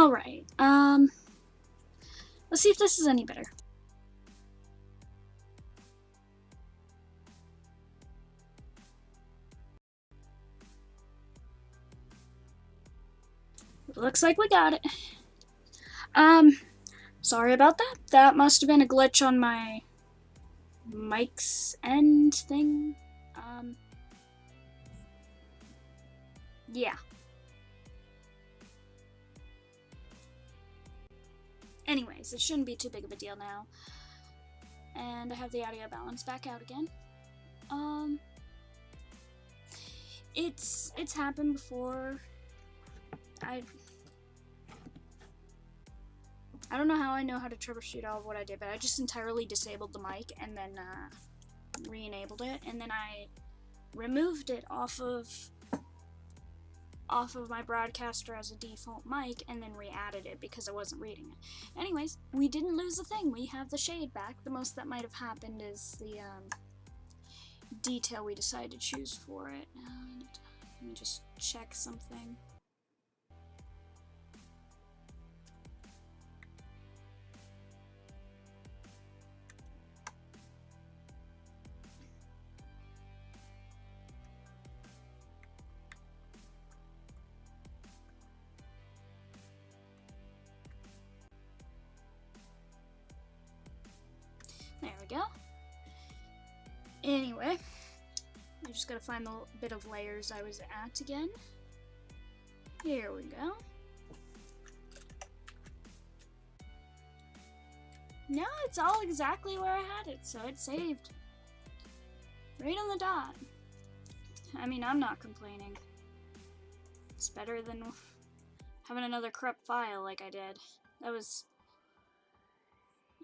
Alright, let's see if this is any better. Looks like we got it. Sorry about that. That must have been a glitch on my mic's end thing. Yeah. Anyways, it shouldn't be too big of a deal now. And I have the audio balance back out again. It's happened before. I don't know how I know how to troubleshoot all of what I did, but I just entirely disabled the mic and then re-enabled it, and then I removed it off of my broadcaster as a default mic and then re-added it because I wasn't reading it. Anyways, we didn't lose a thing. We have the shade back. The most that might have happened is the detail we decided to choose for it. Let me just check something. There we go. Anyway, I just gotta find the bit of layers I was at again. Here we go. No, it's all exactly where I had it, so it's saved. Right on the dot. I mean, I'm not complaining. It's better than having another corrupt file like I did.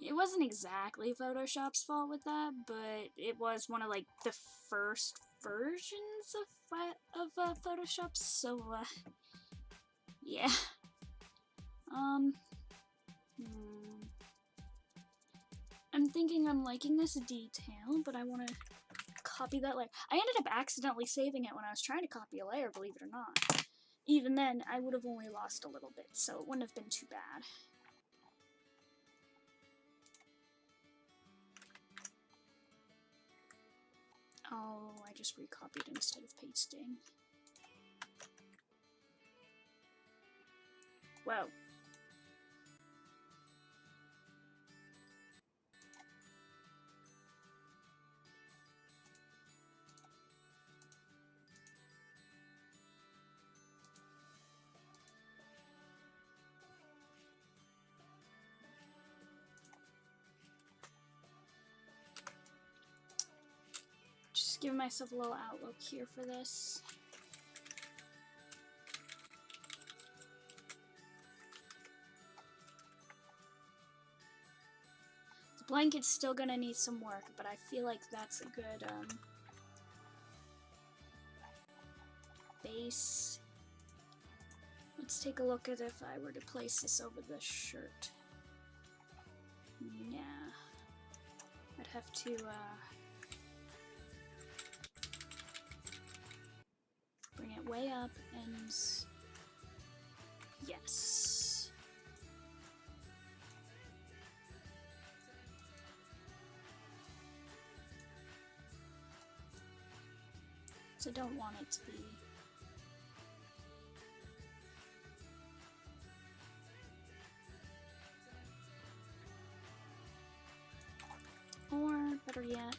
It wasn't exactly Photoshop's fault with that, but it was one of like the first versions of Photoshop, so yeah. I'm thinking I'm liking this detail, but I want to copy that layer. I ended up accidentally saving it when I was trying to copy a layer, believe it or not. Even then, I would have only lost a little bit, so it wouldn't have been too bad. Oh, I just recopied instead of pasting. Whoa. Just give myself a little outlook here for this. The blanket's still gonna need some work, but I feel like that's a good base. Let's take a look at if I were to place this over the shirt. Yeah. I'd have to bring it way up and yes. So I don't want it to be or better yet,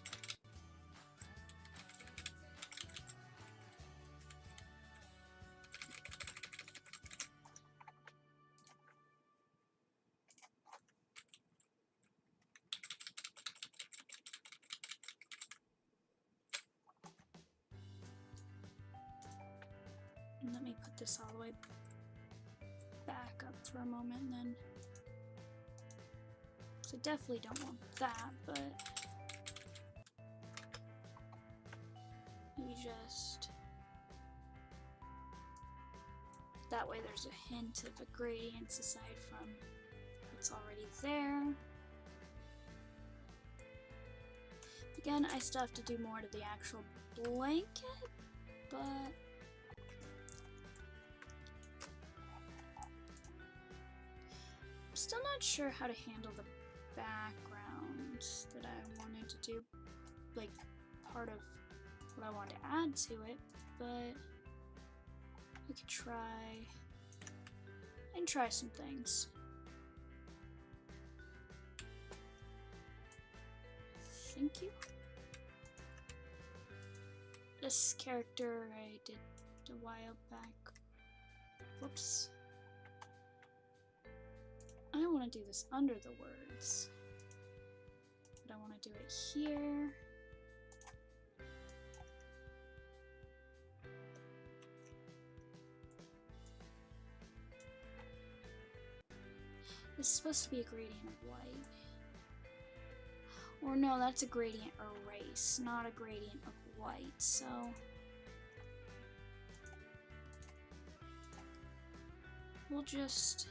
let me put this all the way back up for a moment and then, so definitely don't want that, but maybe just that way there's a hint of a gradient aside from what's already there. Again, I still have to do more to the actual blanket, but Still not sure how to handle the background that I wanted to do, like part of what I want to add to it, but we could try some things. Thank you. This character I did a while back. Whoops. I want to do this under the words, but I want to do it here. This is supposed to be a gradient of white. Or no, that's a gradient erase, not a gradient of white, so we'll just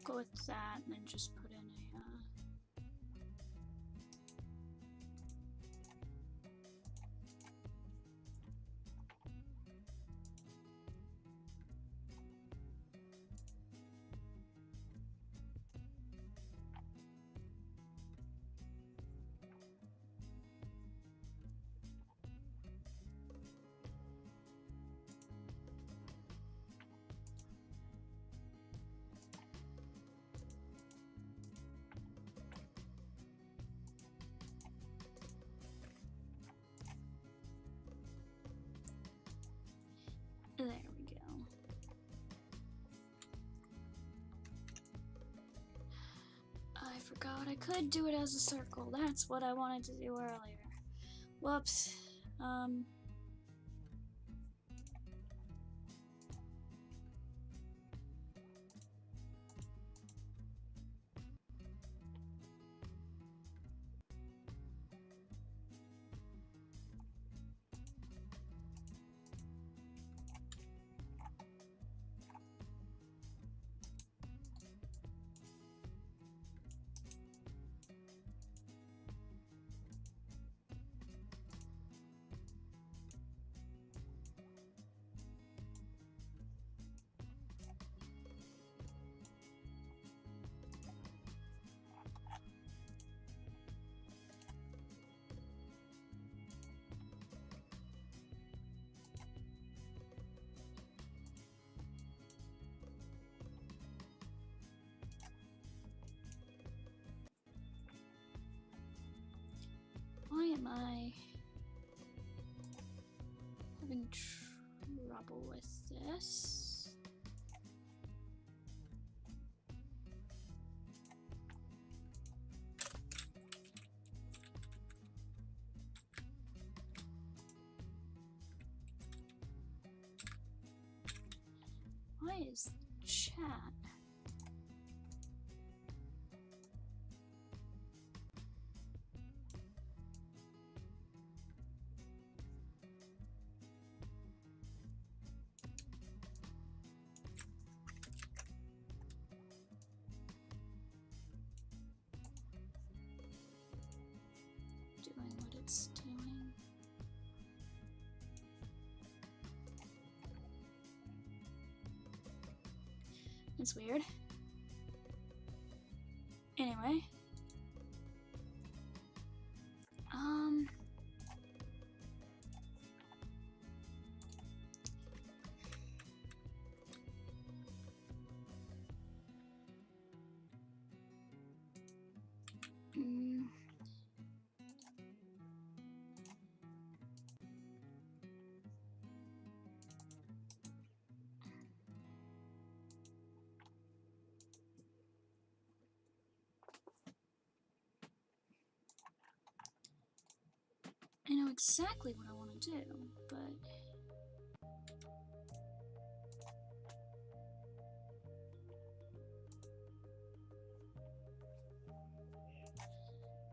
go with that and then just put in a there we go. I forgot I could do it as a circle. That's what I wanted to do earlier. Whoops. Why am I having trouble with this? Why is chat? Doing what it's doing. It's weird. Anyway. exactly what I want to do, but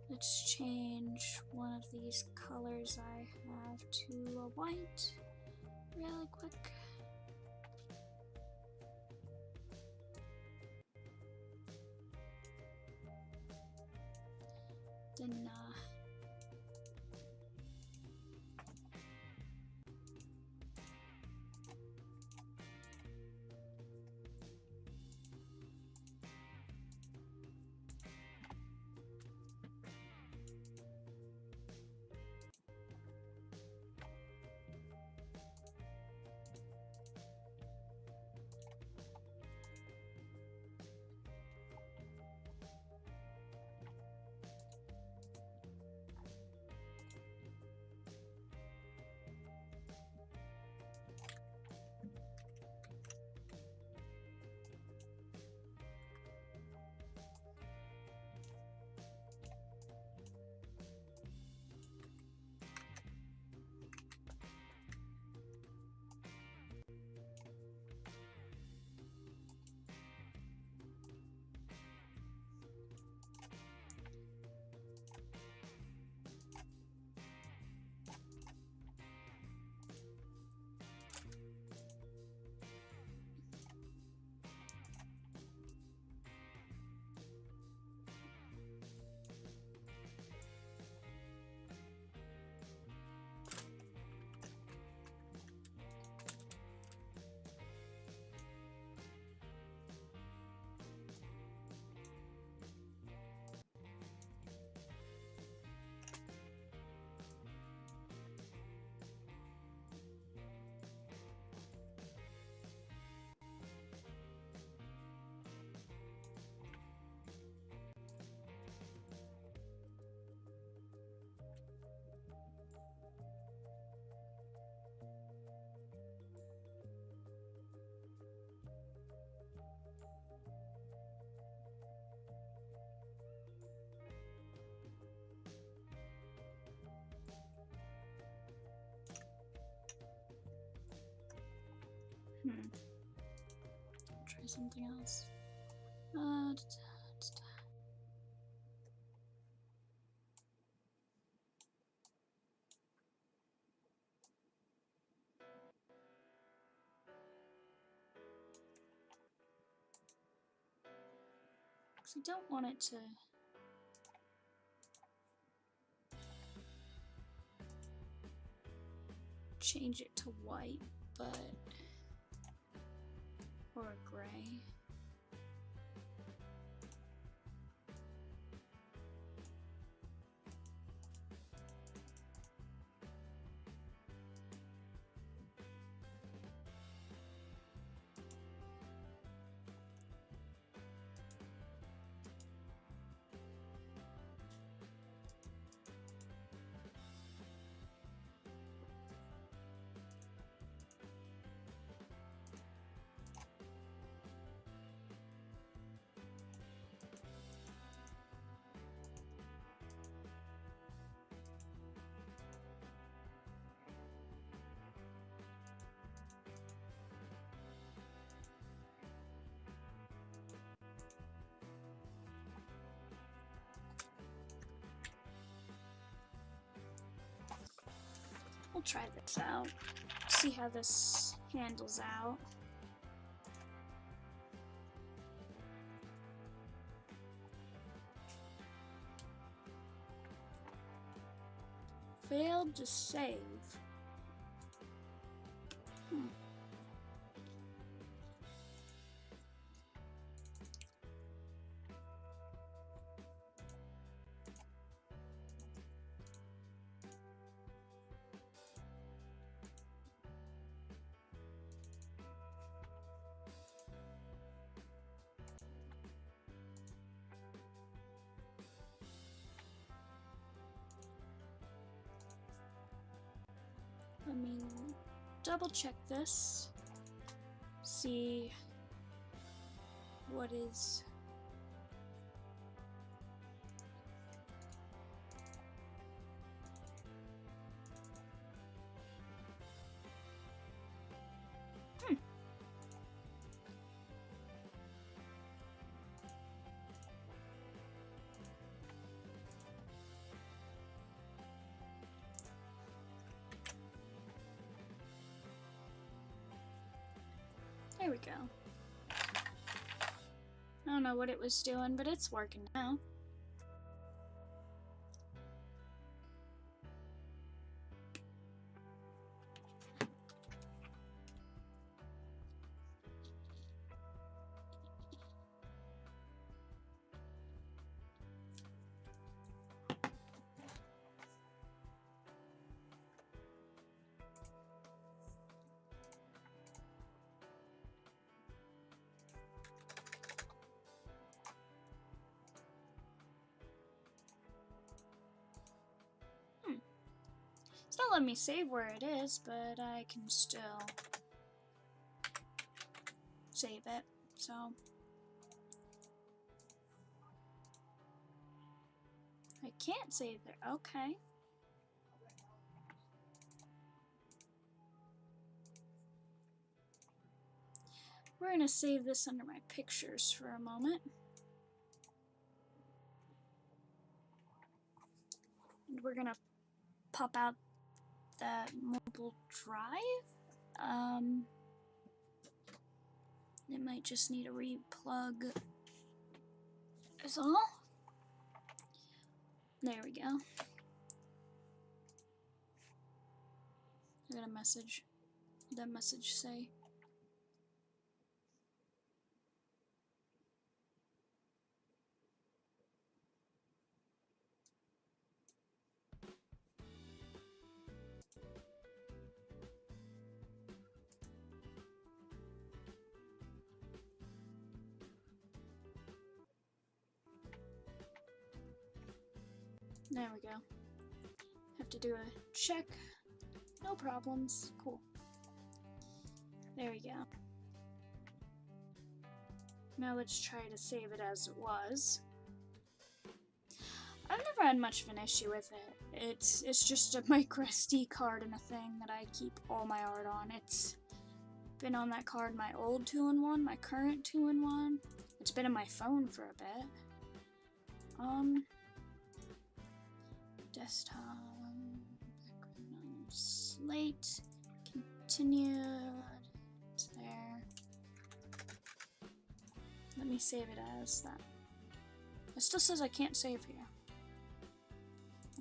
let's change one of these colors I have to a white really quick. Then try something else. Because I don't want it to change it to white, but or gray. We'll try this out, see how this handles out. Failed to save. Let me double check this, see what is There we go. I don't know what it was doing, but it's working now. It's not letting me save where it is, but I can still save it, so. I can't save there, okay. We're gonna save this under my pictures for a moment. And we're gonna pop out that mobile drive. It might just need a replug. Is all. There we go. I got a message. What did that message say? There we go. Have to do a check. No problems. Cool. There we go. Now let's try to save it as it was. I've never had much of an issue with it. It's just a micro SD card and a thing that I keep all my art on. It's been on that card, my old 2-in-1, my current 2-in-1. It's been in my phone for a bit. Desktop, slate, continued, it's there. Let me save it as that. It still says I can't save here.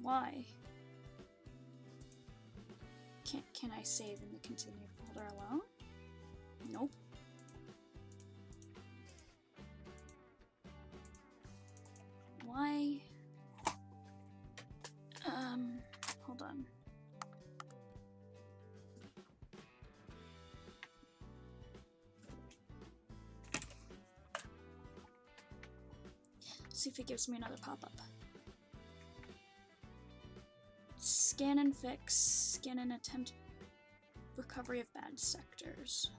Why? Can I save in the continued folder alone? Nope. Why? Hold on. See if it gives me another pop-up. Scan and fix. Scan and attempt recovery of bad sectors.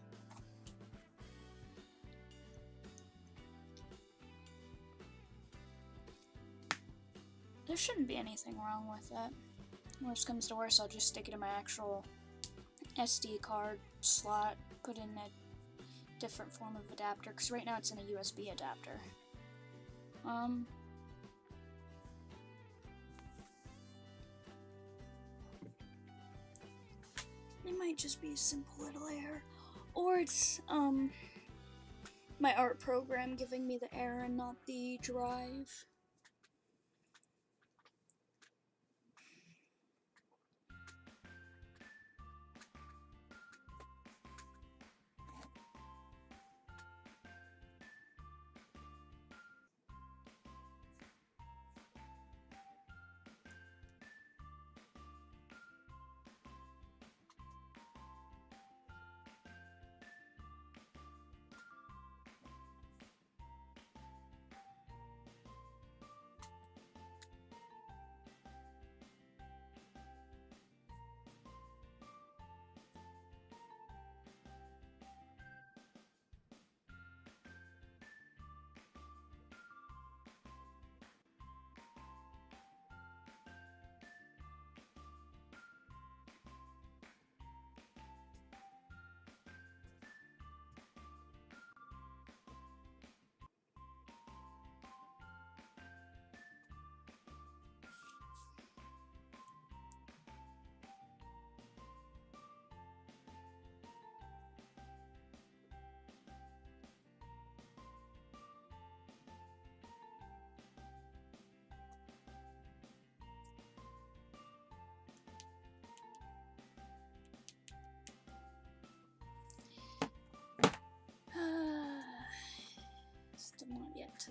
There shouldn't be anything wrong with it. Worst comes to worst, I'll just stick it in my actual SD card slot, put in a different form of adapter, because right now it's in a USB adapter. It might just be a simple little error, or it's my art program giving me the error and not the drive.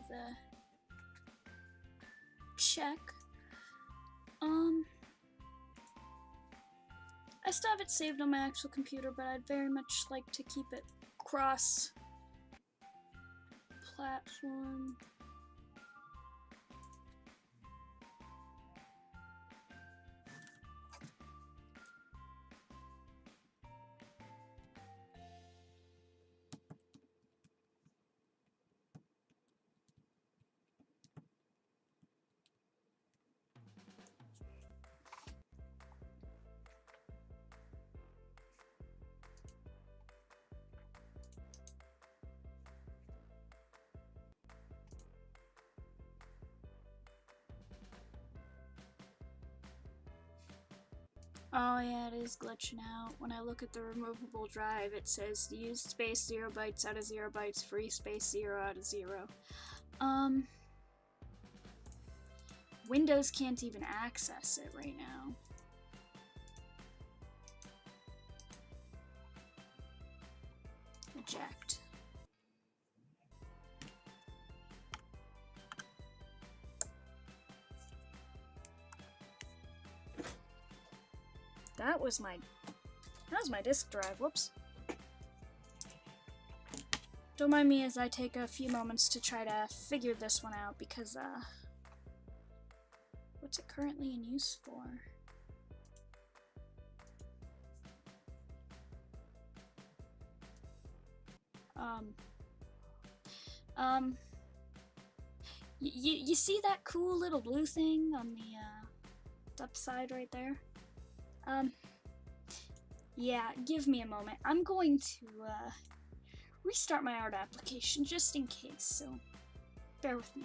the check. I still have it saved on my actual computer, but I'd very much like to keep it cross-platform. Oh yeah, it is glitching out. When I look at the removable drive, it says use space 0 bytes out of 0 bytes, free space 0 out of 0. Windows can't even access it right now. Eject. That was my disk drive. Whoops. Don't mind me as I take a few moments to try to figure this one out, because what's it currently in use for? You see that cool little blue thing on the up side right there? Yeah, give me a moment. I'm going to restart my art application just in case, so bear with me.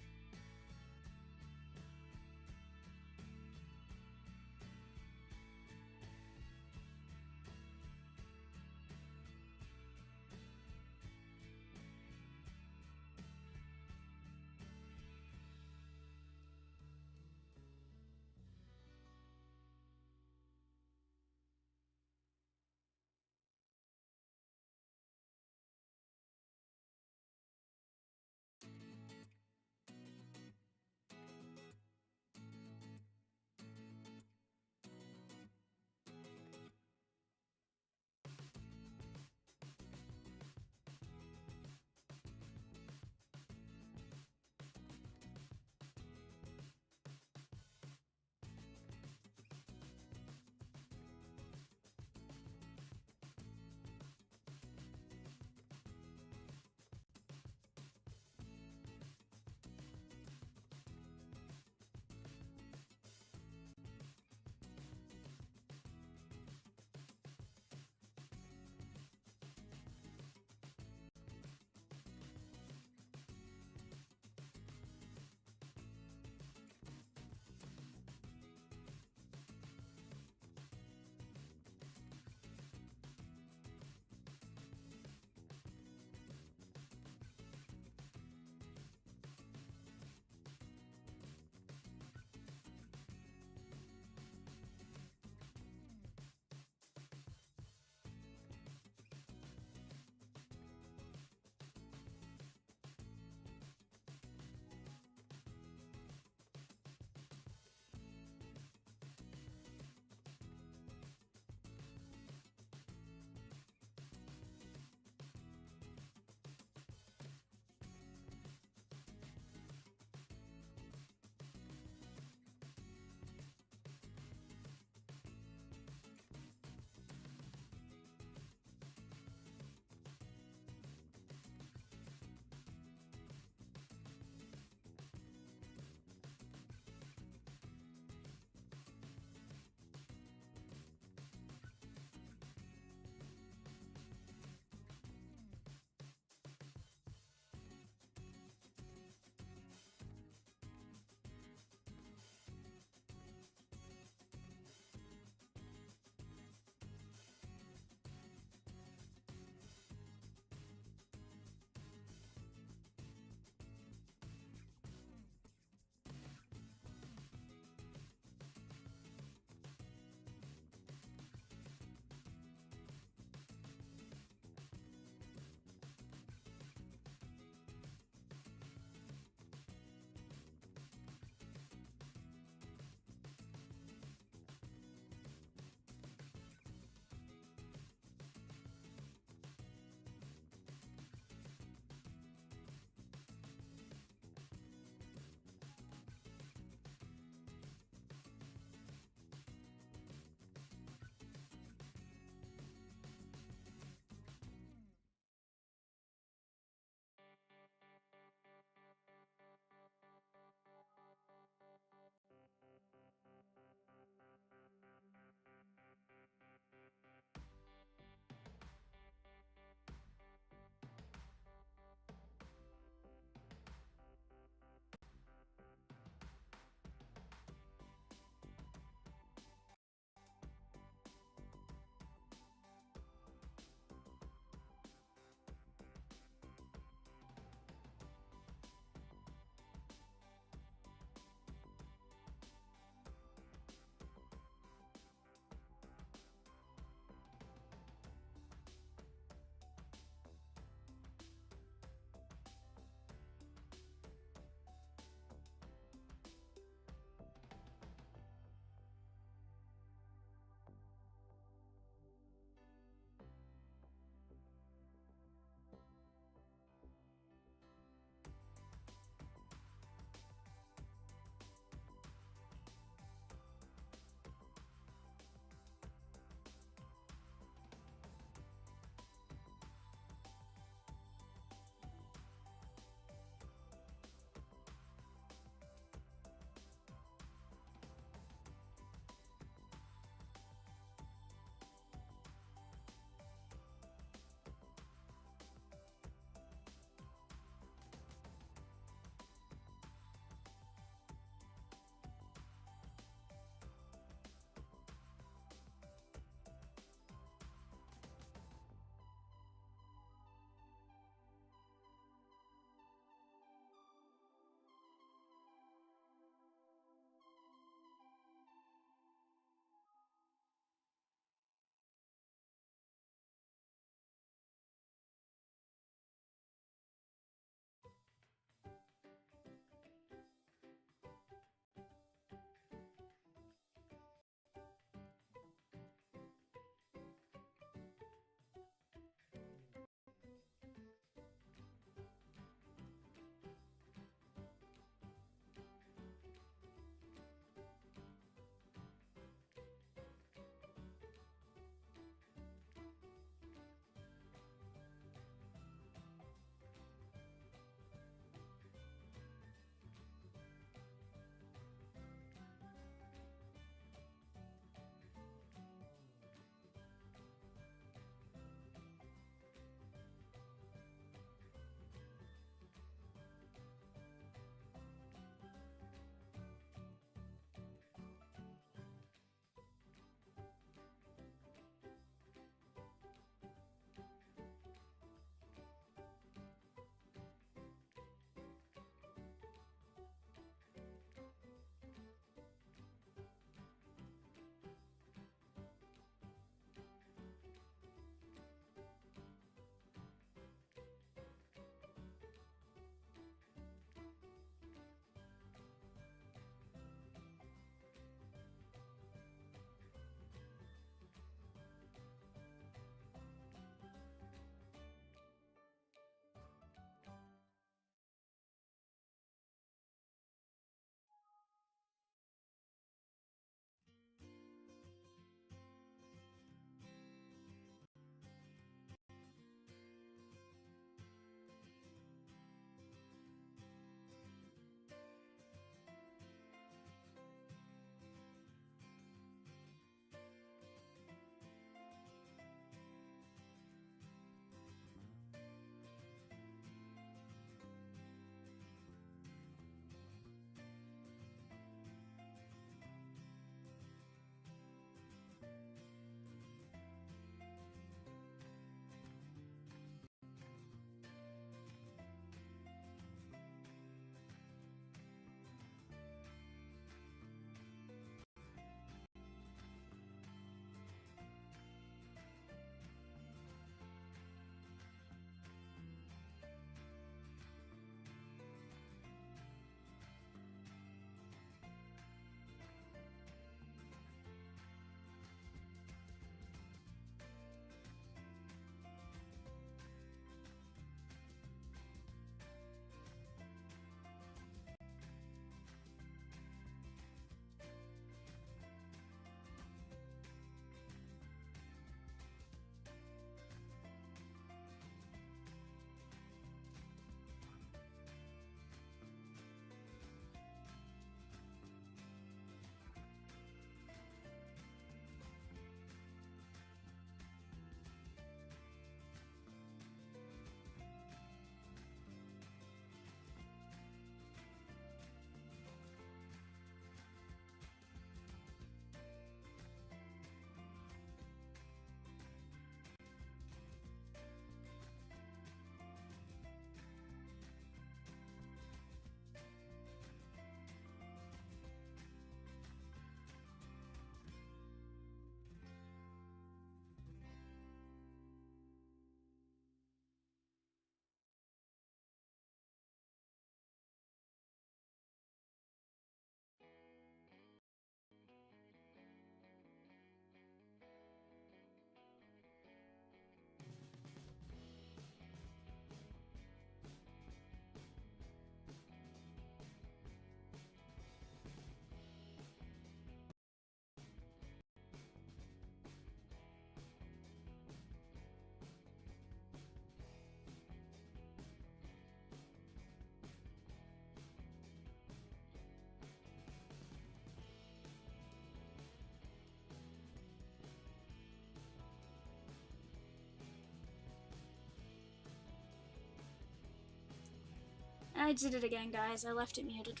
I did it again, guys. I left it muted.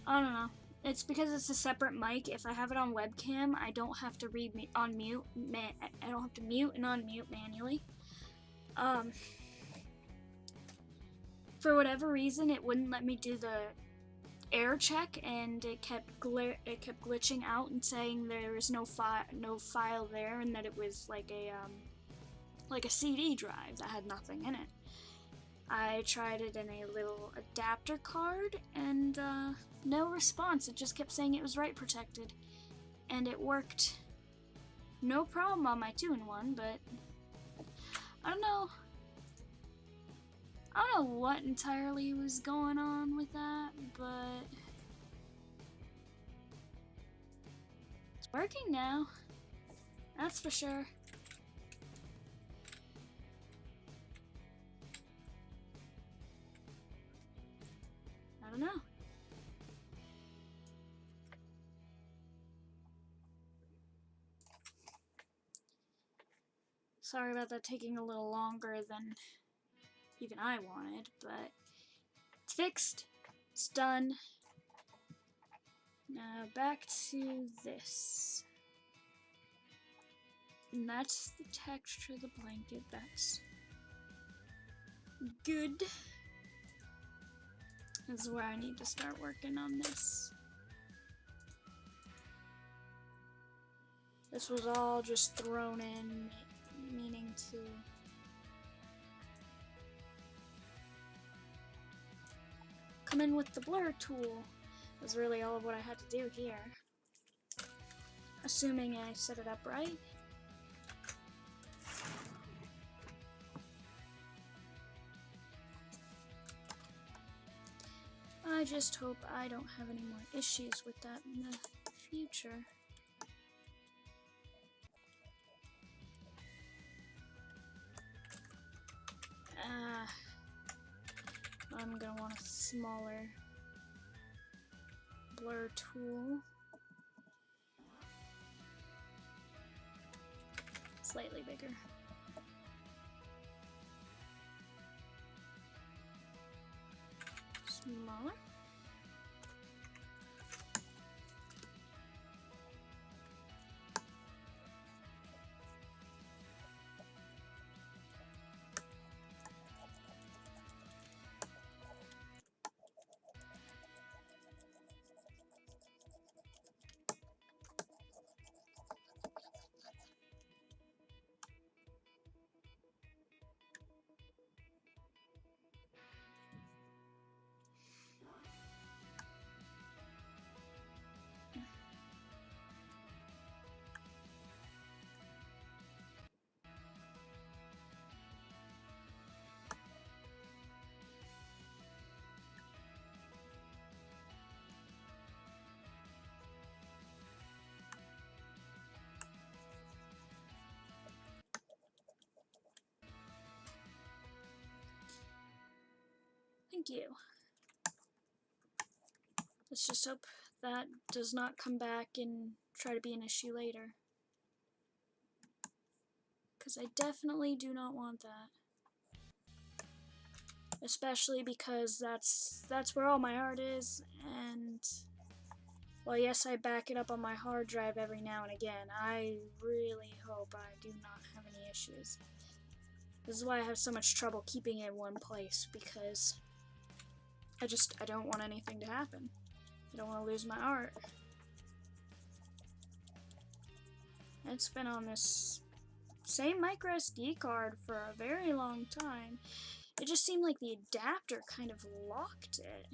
I don't know. It's because it's a separate mic. If I have it on webcam, I don't have to unmute. I don't have to mute and unmute manually. For whatever reason, it wouldn't let me do the error check, and it kept glitching out and saying there was no file there, and that it was like a CD drive that had nothing in it. I tried it in a little adapter card, and no response. It just kept saying it was write protected, and it worked no problem on my 2-in-1, but I don't know what entirely was going on with that, but it's working now, that's for sure. I don't know. Sorry about that taking a little longer than even I wanted, but it's fixed. It's done. Now back to this. And that's the texture of the blanket. That's good. This is where I need to start working on this. This was all just thrown in, meaning to come in with the blur tool. That's really all of what I had to do here. Assuming I set it up right. I just hope I don't have any more issues with that in the future. I'm gonna want a smaller blur tool. Slightly bigger. Smaller. Thank you. Let's just hope that does not come back and try to be an issue later. Because I definitely do not want that. Especially because that's where all my art is, and well, yes, I back it up on my hard drive every now and again. I really hope I do not have any issues. This is why I have so much trouble keeping it in one place, because I don't want anything to happen. I don't want to lose my art. It's been on this same micro SD card for a very long time. It just seemed like the adapter kind of locked it.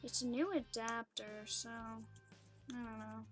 It's a new adapter, so I don't know.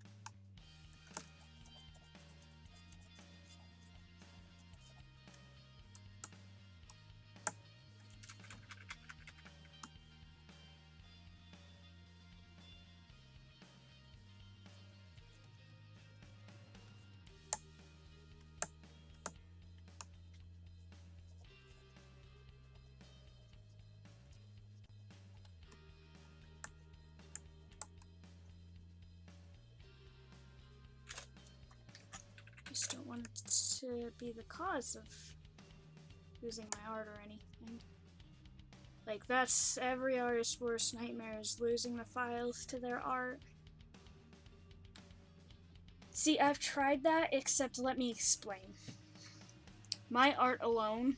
Just don't want it to be the cause of losing my art or anything. Like, that's every artist's worst nightmare, is losing the files to their art. See, I've tried that, except let me explain. My art alone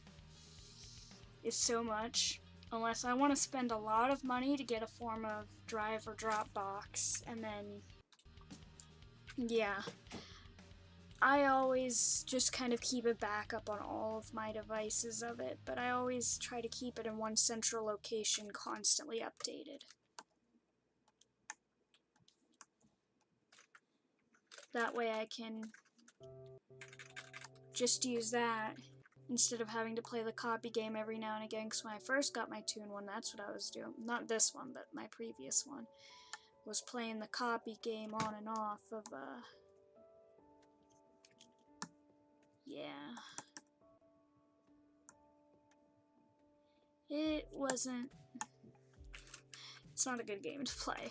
is so much, unless I want to spend a lot of money to get a form of drive or Dropbox, and then, yeah. I always just kind of keep a backup on all of my devices of it, but I always try to keep it in one central location, constantly updated. That way I can just use that instead of having to play the copy game every now and again, because when I first got my 2-in-1, that's what I was doing. Not this one, but my previous one. Was playing the copy game on and off of, yeah. It's not a good game to play.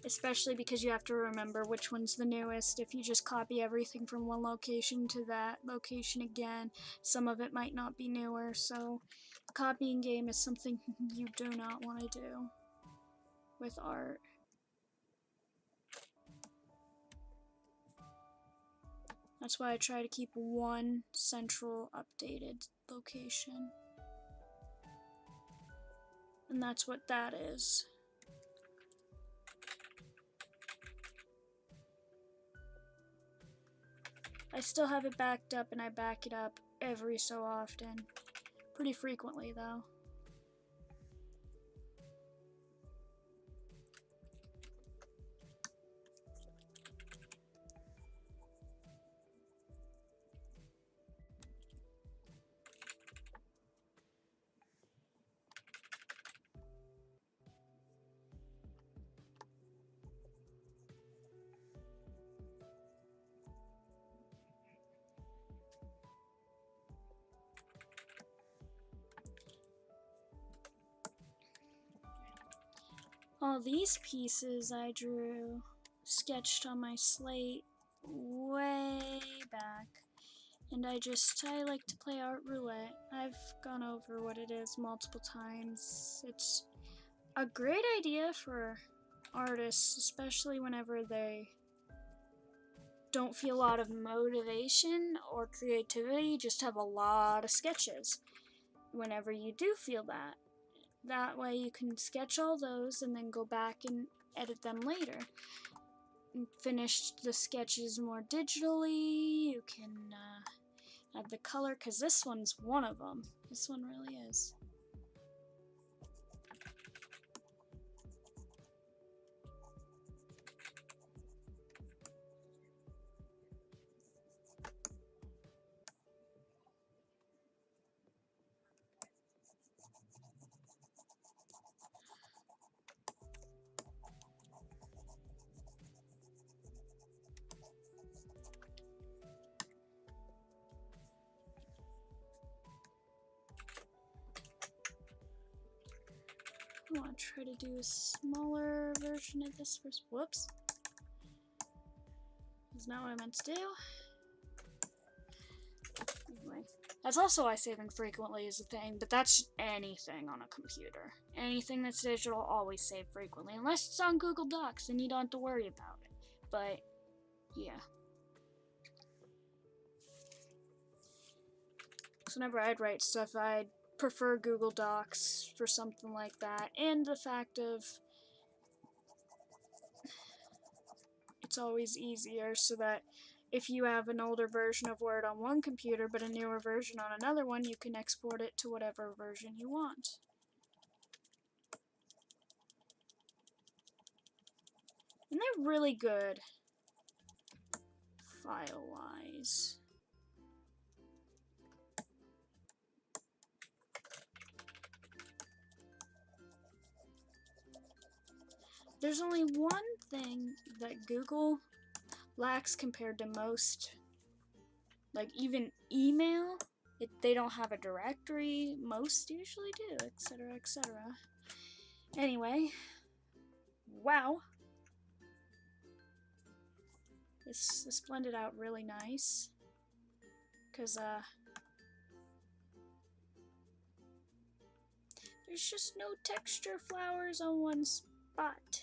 Especially because you have to remember which one's the newest. If you just copy everything from one location to that location again, some of it might not be newer, so the copying game is something you do not want to do with art. That's why I try to keep one central updated location. And that's what that is. I still have it backed up, and I back it up every so often. Pretty frequently, though. All these pieces I drew, sketched on my slate way back. And I like to play art roulette. I've gone over what it is multiple times. It's a great idea for artists, especially whenever they don't feel a lot of motivation or creativity, just have a lot of sketches. Whenever you do feel that, that way you can sketch all those and then go back and edit them later. And finish the sketches more digitally. You can add the color, because this one's one of them. This one really is. I want to try to do a smaller version of this first. Whoops. That's not what I meant to do. Anyway. That's also why saving frequently is a thing, but that's anything on a computer. Anything that's digital, always save frequently. Unless it's on Google Docs, then you don't have to worry about it. But, yeah. So whenever I'd write stuff, I'd prefer Google Docs for something like that, and the fact of it's always easier, so that if you have an older version of Word on one computer but a newer version on another one, you can export it to whatever version you want. And they're really good file-wise. There's only one thing that Google lacks compared to most, like even email. They don't have a directory. Most usually do, etc., etc. Anyway, wow. This blended out really nice. Because, There's just no texture flowers on one spot.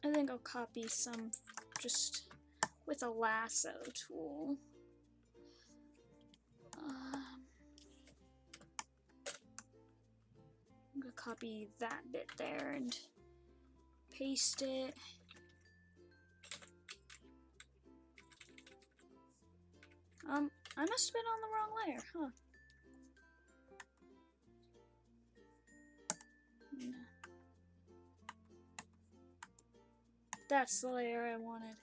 I think I'll copy some just with a lasso tool. I'm gonna copy that bit there and paste it. I must have been on the wrong layer, huh? No. That's the layer I wanted.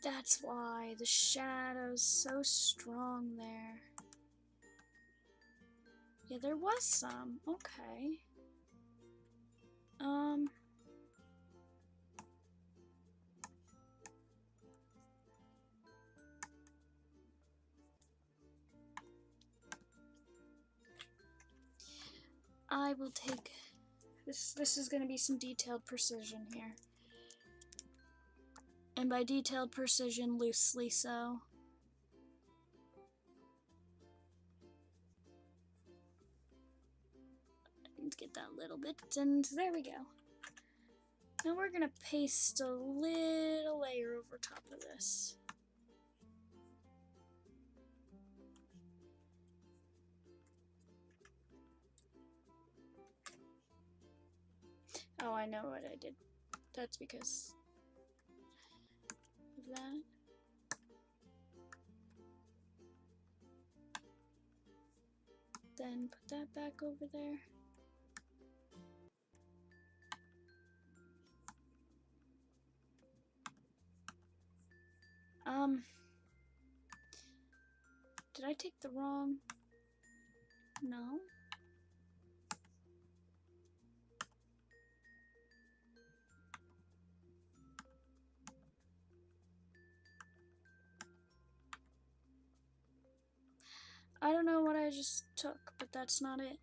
That's why the shadow's so strong there. Yeah, there was some. Okay. I will take this. This is going to be some detailed precision here. And by detailed precision, loosely so. Let's get that little bit, and there we go. Now we're gonna paste a little layer over top of this. Oh, I know what I did. That's because of that. Then put that back over there. Did I take the wrong? No. I don't know what I just took, but that's not it.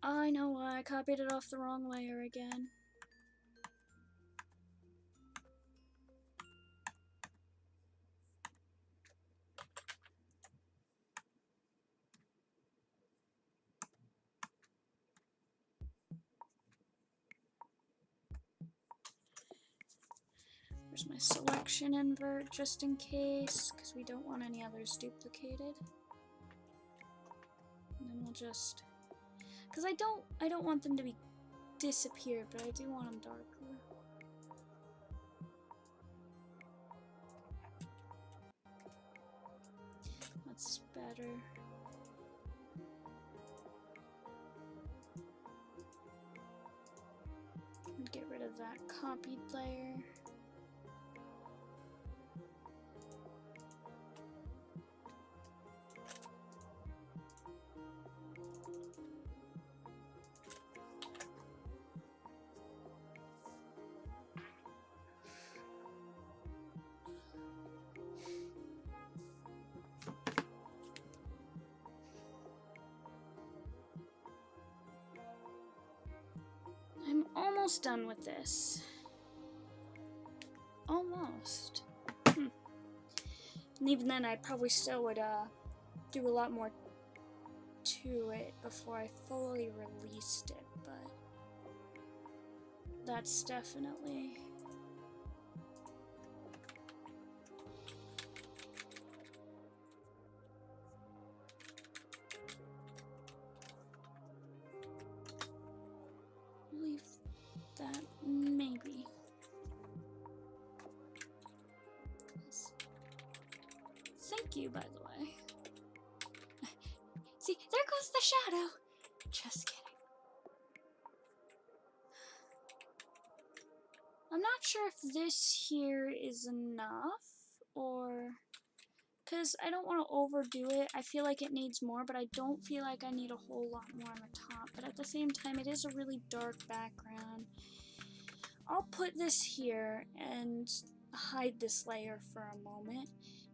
I know why I copied it off the wrong layer again. There's my selection invert just in case, because we don't want any others duplicated. And then we'll just, because I don't want them to be disappeared, but I do want them darker. That's better. And get rid of that copied layer. I'm almost done with this. Almost. And even then, I probably still would do a lot more to it before I fully released it, but that's definitely... leave that, maybe. Thank you, by the way. See, there goes the shadow! Just kidding. I'm not sure if this here is enough, or... because I don't want to overdo it. I feel like it needs more, but I don't feel like I need a whole lot more on the top. But at the same time, it is a really dark background. I'll put this here and hide this layer for a moment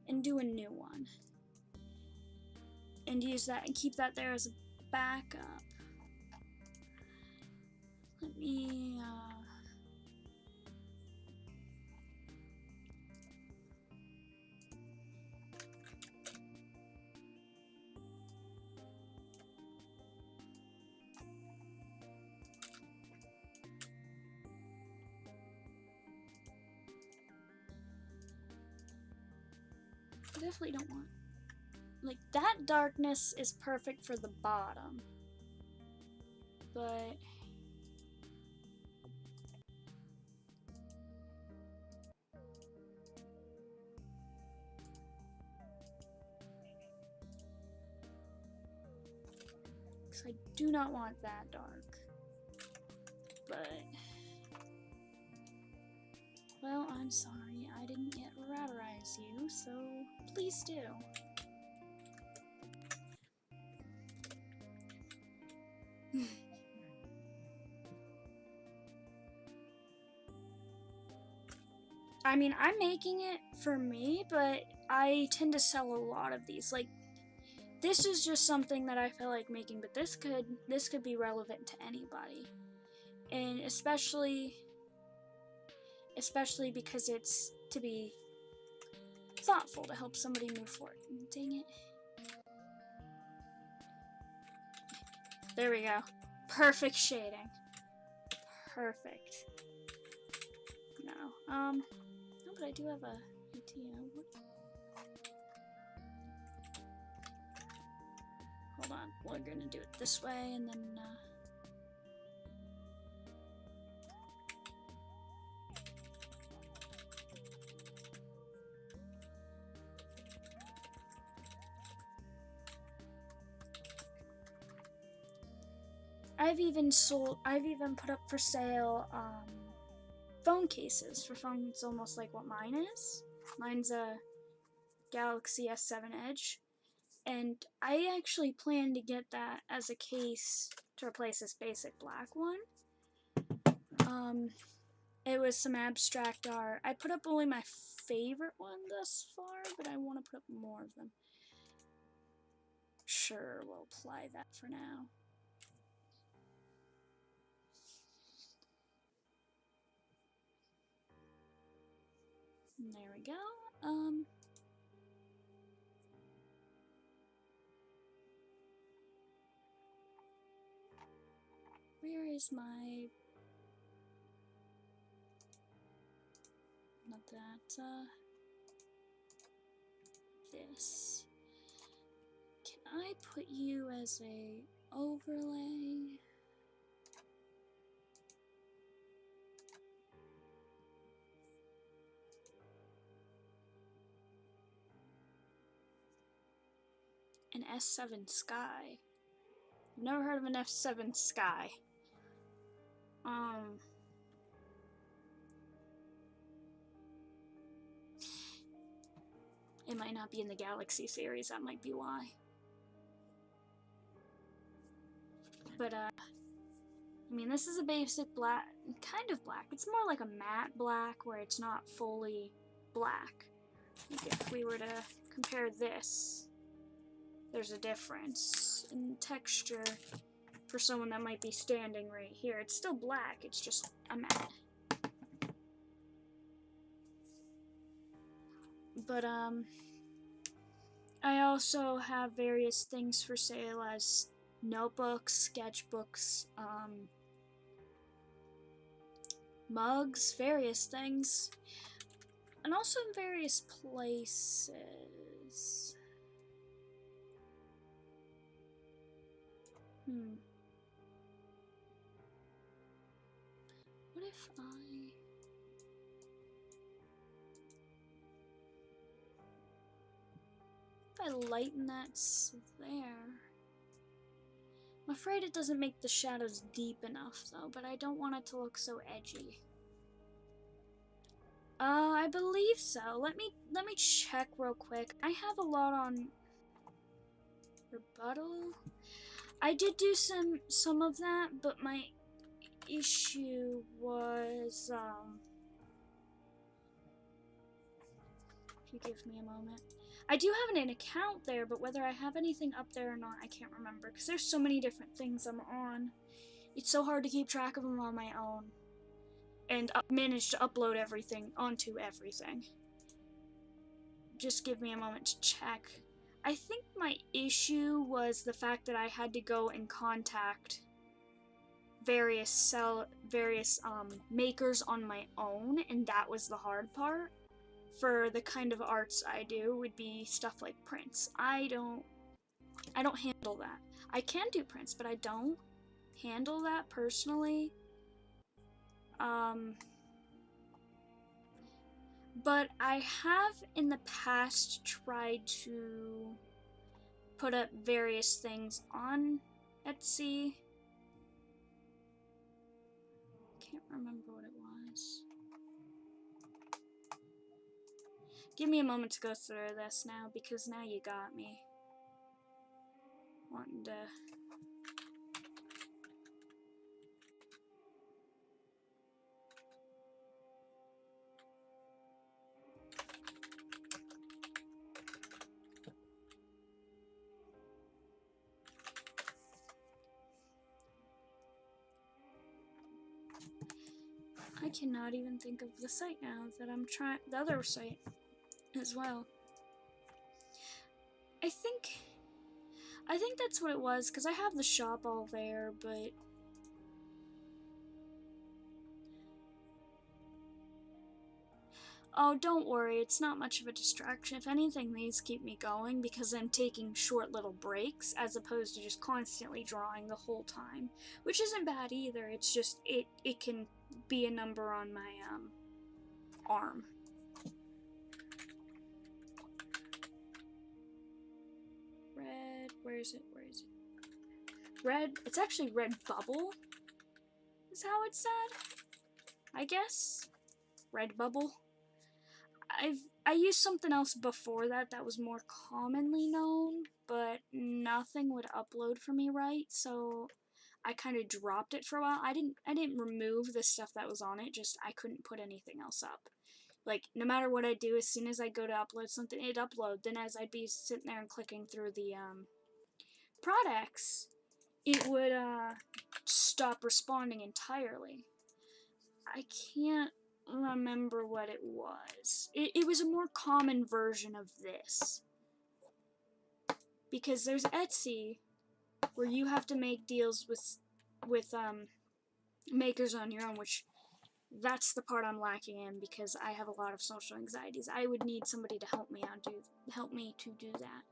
and do a new one. And use that and keep that there as a backup. Let me, I definitely don't want, like, that darkness is perfect for the bottom, but because I do not want that dark. But well, I'm sorry, I didn't yet routerize you, so please do. I mean, I'm making it for me, but I tend to sell a lot of these. Like, this is just something that I feel like making, but this could be relevant to anybody. And especially because it's to be thoughtful to help somebody move forward. Dang it. There we go. Perfect shading. Perfect. No, but I do have a idea. Hold on, we're gonna do it this way, and then, I've even put up for sale, phone cases for phones almost like what mine is. Mine's a Galaxy S7 Edge, and I actually plan to get that as a case to replace this basic black one. It was some abstract art. I put up only my favorite one thus far, but I want to put up more of them. Sure, we'll apply that for now. And there we go. Where is my... Not that, this. Can I put you as a overlay? An S7 Sky. I've never heard of an F7 Sky. It might not be in the Galaxy series, that might be why. But, I mean, this is a basic black, kind of black. It's more like a matte black where it's not fully black. Like if we were to compare this, there's a difference in texture for someone that might be standing right here. It's still black, it's just a matte. But, I also have various things for sale as notebooks, sketchbooks, mugs, various things. And also in various places. What if I lighten that there? I'm afraid it doesn't make the shadows deep enough though, but I don't want it to look so edgy. I believe so. Let me check real quick. I have a lot on rebuttal. I did do some of that, but issue was, if you give me a moment. I do have an account there, but whether I have anything up there or not, I can't remember, because there's so many different things I'm on. It's so hard to keep track of them on my own, and manage to upload everything onto everything. Just give me a moment to check. I think my issue was the fact that I had to go and contact various makers on my own, and that was the hard part. For the kind of arts I do, would be stuff like prints. I don't handle that. I can do prints, but I don't handle that personally. But I have in the past tried to put up various things on Etsy. Can't remember what it was. Give me a moment to go through this now, because now you got me wanting to. I cannot even think of the site now that I'm trying. The other site as well. I think that's what it was, because I have the shop all there, but oh, don't worry, it's not much of a distraction. If anything, these keep me going because I'm taking short little breaks as opposed to just constantly drawing the whole time, which isn't bad either. It's just it can be a number on my arm. Red, where is it? Red, it's actually Red Bubble is how it's said, I guess. Red Bubble. I used something else before that was more commonly known, but nothing would upload for me right, so I kind of dropped it for a while. I didn't remove the stuff that was on it, just I couldn't put anything else up. Like, no matter what I do, as soon as I go to upload something, it'd upload. Then as I'd be sitting there and clicking through the products, it would stop responding entirely. I can't remember what it was. It was a more common version of this. Because there's Etsy, where you have to make deals with makers on your own, which that's the part I'm lacking in because I have a lot of social anxieties. I would need somebody to help me to do that.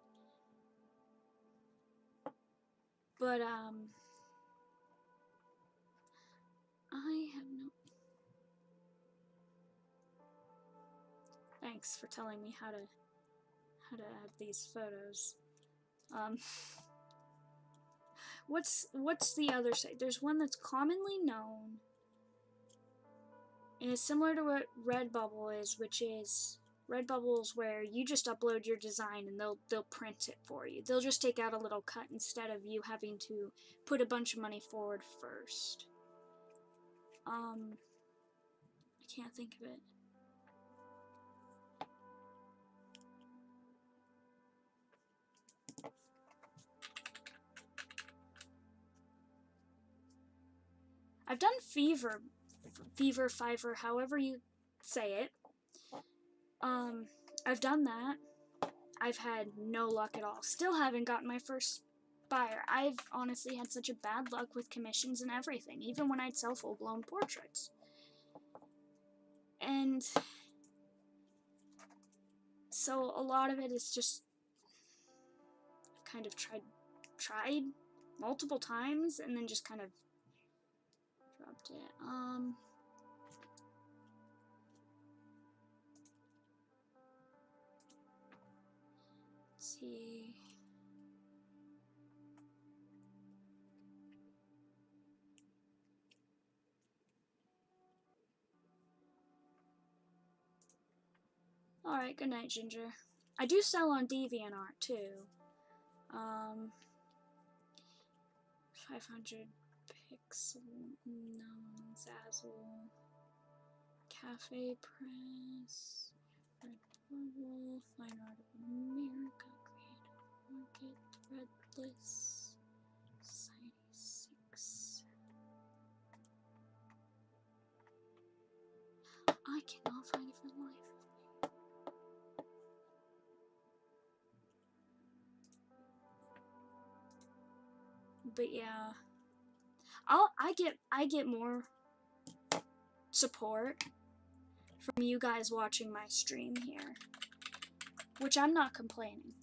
But I have no. Thanks for telling me how to add these photos. What's the other site? There's one that's commonly known, and it's similar to what Redbubble is, which is Redbubble's where you just upload your design and they'll print it for you. They'll just take out a little cut instead of you having to put a bunch of money forward first. I can't think of it. I've done Fiverr, Fiverr, however you say it. I've done that. I've had no luck at all. Still haven't gotten my first buyer. I've honestly had such a bad luck with commissions and everything, even when I'd sell full-blown portraits. And so a lot of it is just kind of tried multiple times and then just kind of dropped it. Let's see. Alright, good night, Ginger. I do sell on DeviantArt too. 500 Pixel, no, Zazzle, Cafe Press, Red Bubble, Fine Art of America, Creative Market, Threadless, Society 6. I cannot find it for the life of me. But yeah, I get more support from you guys watching my stream here, which I'm not complaining,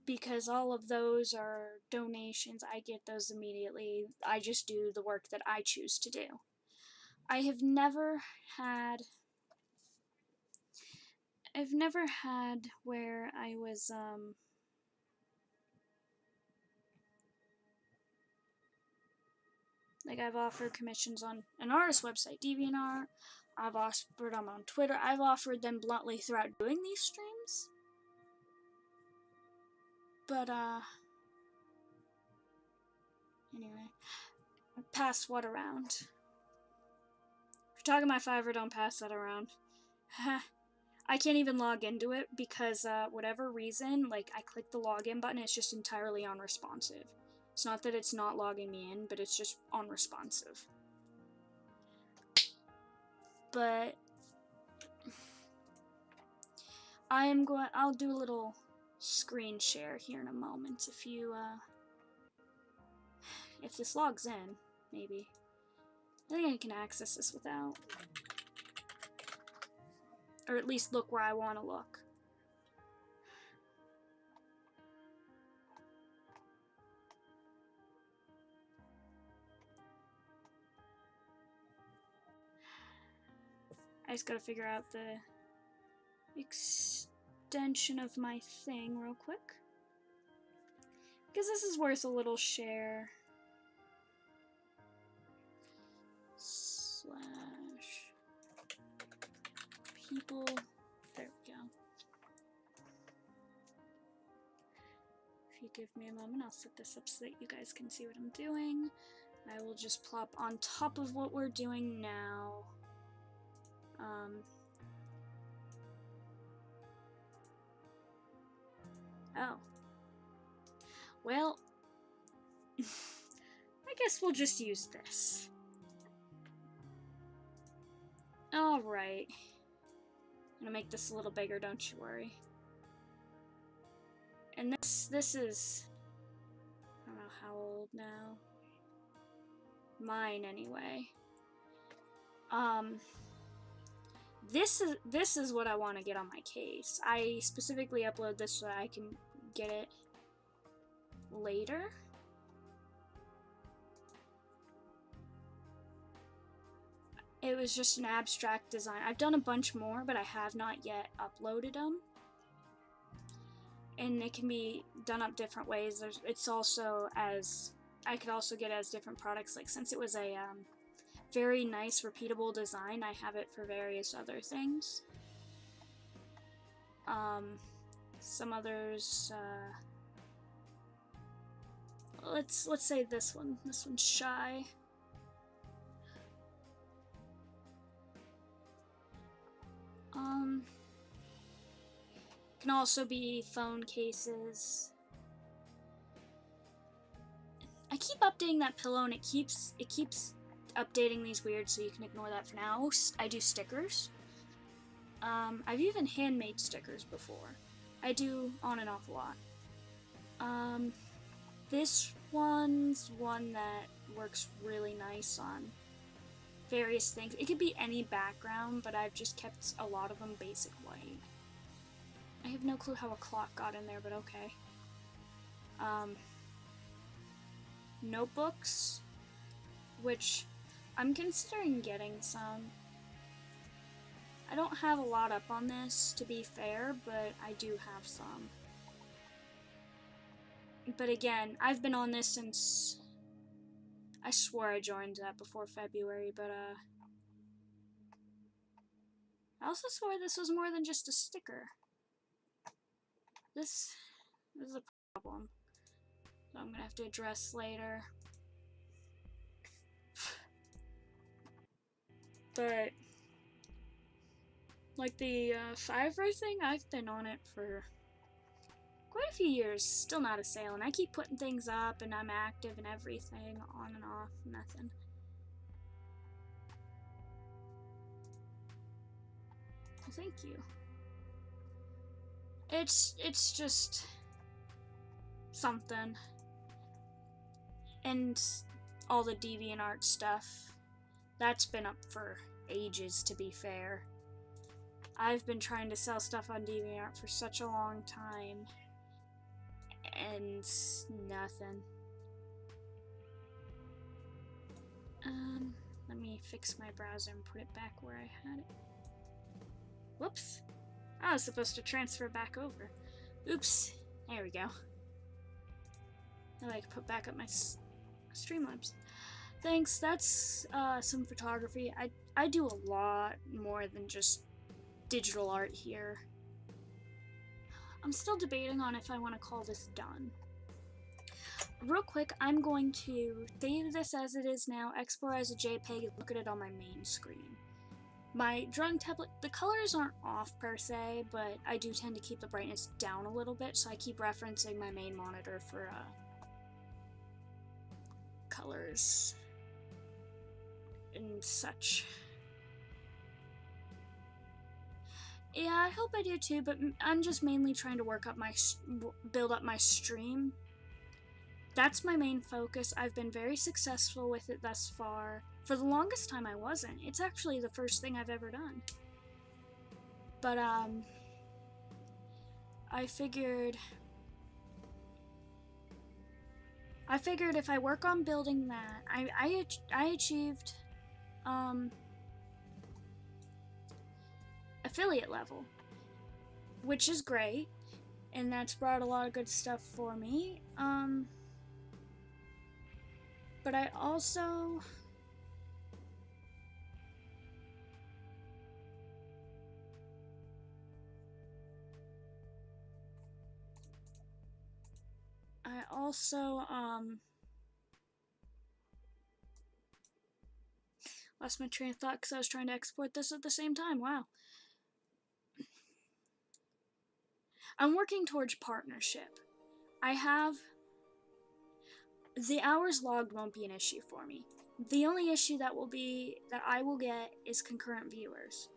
because all of those are donations. I get those immediately. I just do the work that I choose to do. I've never had where I was like, I've offered commissions on an artist website, DeviantArt. I've offered them on Twitter. I've offered them bluntly throughout doing these streams. But anyway, pass what around? If you're talking my Fiverr, don't pass that around. I can't even log into it because whatever reason, like, I click the login button, it's just entirely unresponsive. It's not that it's not logging me in, but it's just unresponsive. But I'll do a little screen share here in a moment if this logs in, maybe. I think I can access this without, or at least look where I want to look. I just gotta figure out the extension of my thing real quick, because this is worth a little share. / people, there we go. If you give me a moment, I'll set this up so that you guys can see what I'm doing. I will just plop on top of what we're doing now. Oh. Well, I guess we'll just use this. Alright. I'm gonna make this a little bigger, don't you worry. And this is, I don't know how old now. Mine, anyway. This is what I want to get on my case. I specifically upload this so that I can get it later. It was just an abstract design. I've done a bunch more, but I have not yet uploaded them. And it can be done up different ways. It's also as, I could also get it as different products. Like, since it was a very nice repeatable design, I have it for various other things. Some others, let's say this one. This one's Shy. Can also be phone cases. I keep updating that pillow, and it keeps updating these weird, so you can ignore that for now. I do stickers. I've even handmade stickers before. I do on and off a lot. This one's one that works really nice on various things. It could be any background, but I've just kept a lot of them basic white. I have no clue how a clock got in there, but okay. Notebooks, which I'm considering getting some. I don't have a lot up on this, to be fair, but I do have some. But again, I've been on this since, I swore I joined that before February, but I also swore this was more than just a sticker. This is a problem that I'm gonna have to address later. But like the Fiverr thing, I've been on it for quite a few years, still not a sale, and I keep putting things up and I'm active and everything, on and off, nothing. Well, thank you. It's just something. And all the DeviantArt stuff, that's been up for ages, to be fair. I've been trying to sell stuff on DeviantArt for such a long time, and nothing. Let me fix my browser and put it back where I had it. Whoops. I was supposed to transfer back over. Oops. There we go. Now I can put back up my Streamlabs. Thanks. That's some photography. I do a lot more than just digital art here. I'm still debating on if I want to call this done. Real quick, I'm going to save this as it is now, export as a JPEG, and look at it on my main screen. My drawing tablet, the colors aren't off per se, but I do tend to keep the brightness down a little bit, so I keep referencing my main monitor for colors and such. Yeah, I hope I do too, but I'm just mainly trying to build up my stream. That's my main focus. I've been very successful with it thus far. For the longest time I wasn't. It's actually the first thing I've ever done. But I figured if I work on building that, I achieved affiliate level, which is great, and that's brought a lot of good stuff for me. But I also lost my train of thought because I was trying to export this at the same time. Wow. I'm working towards partnership. The hours logged won't be an issue for me. The only issue that I will get is concurrent viewers,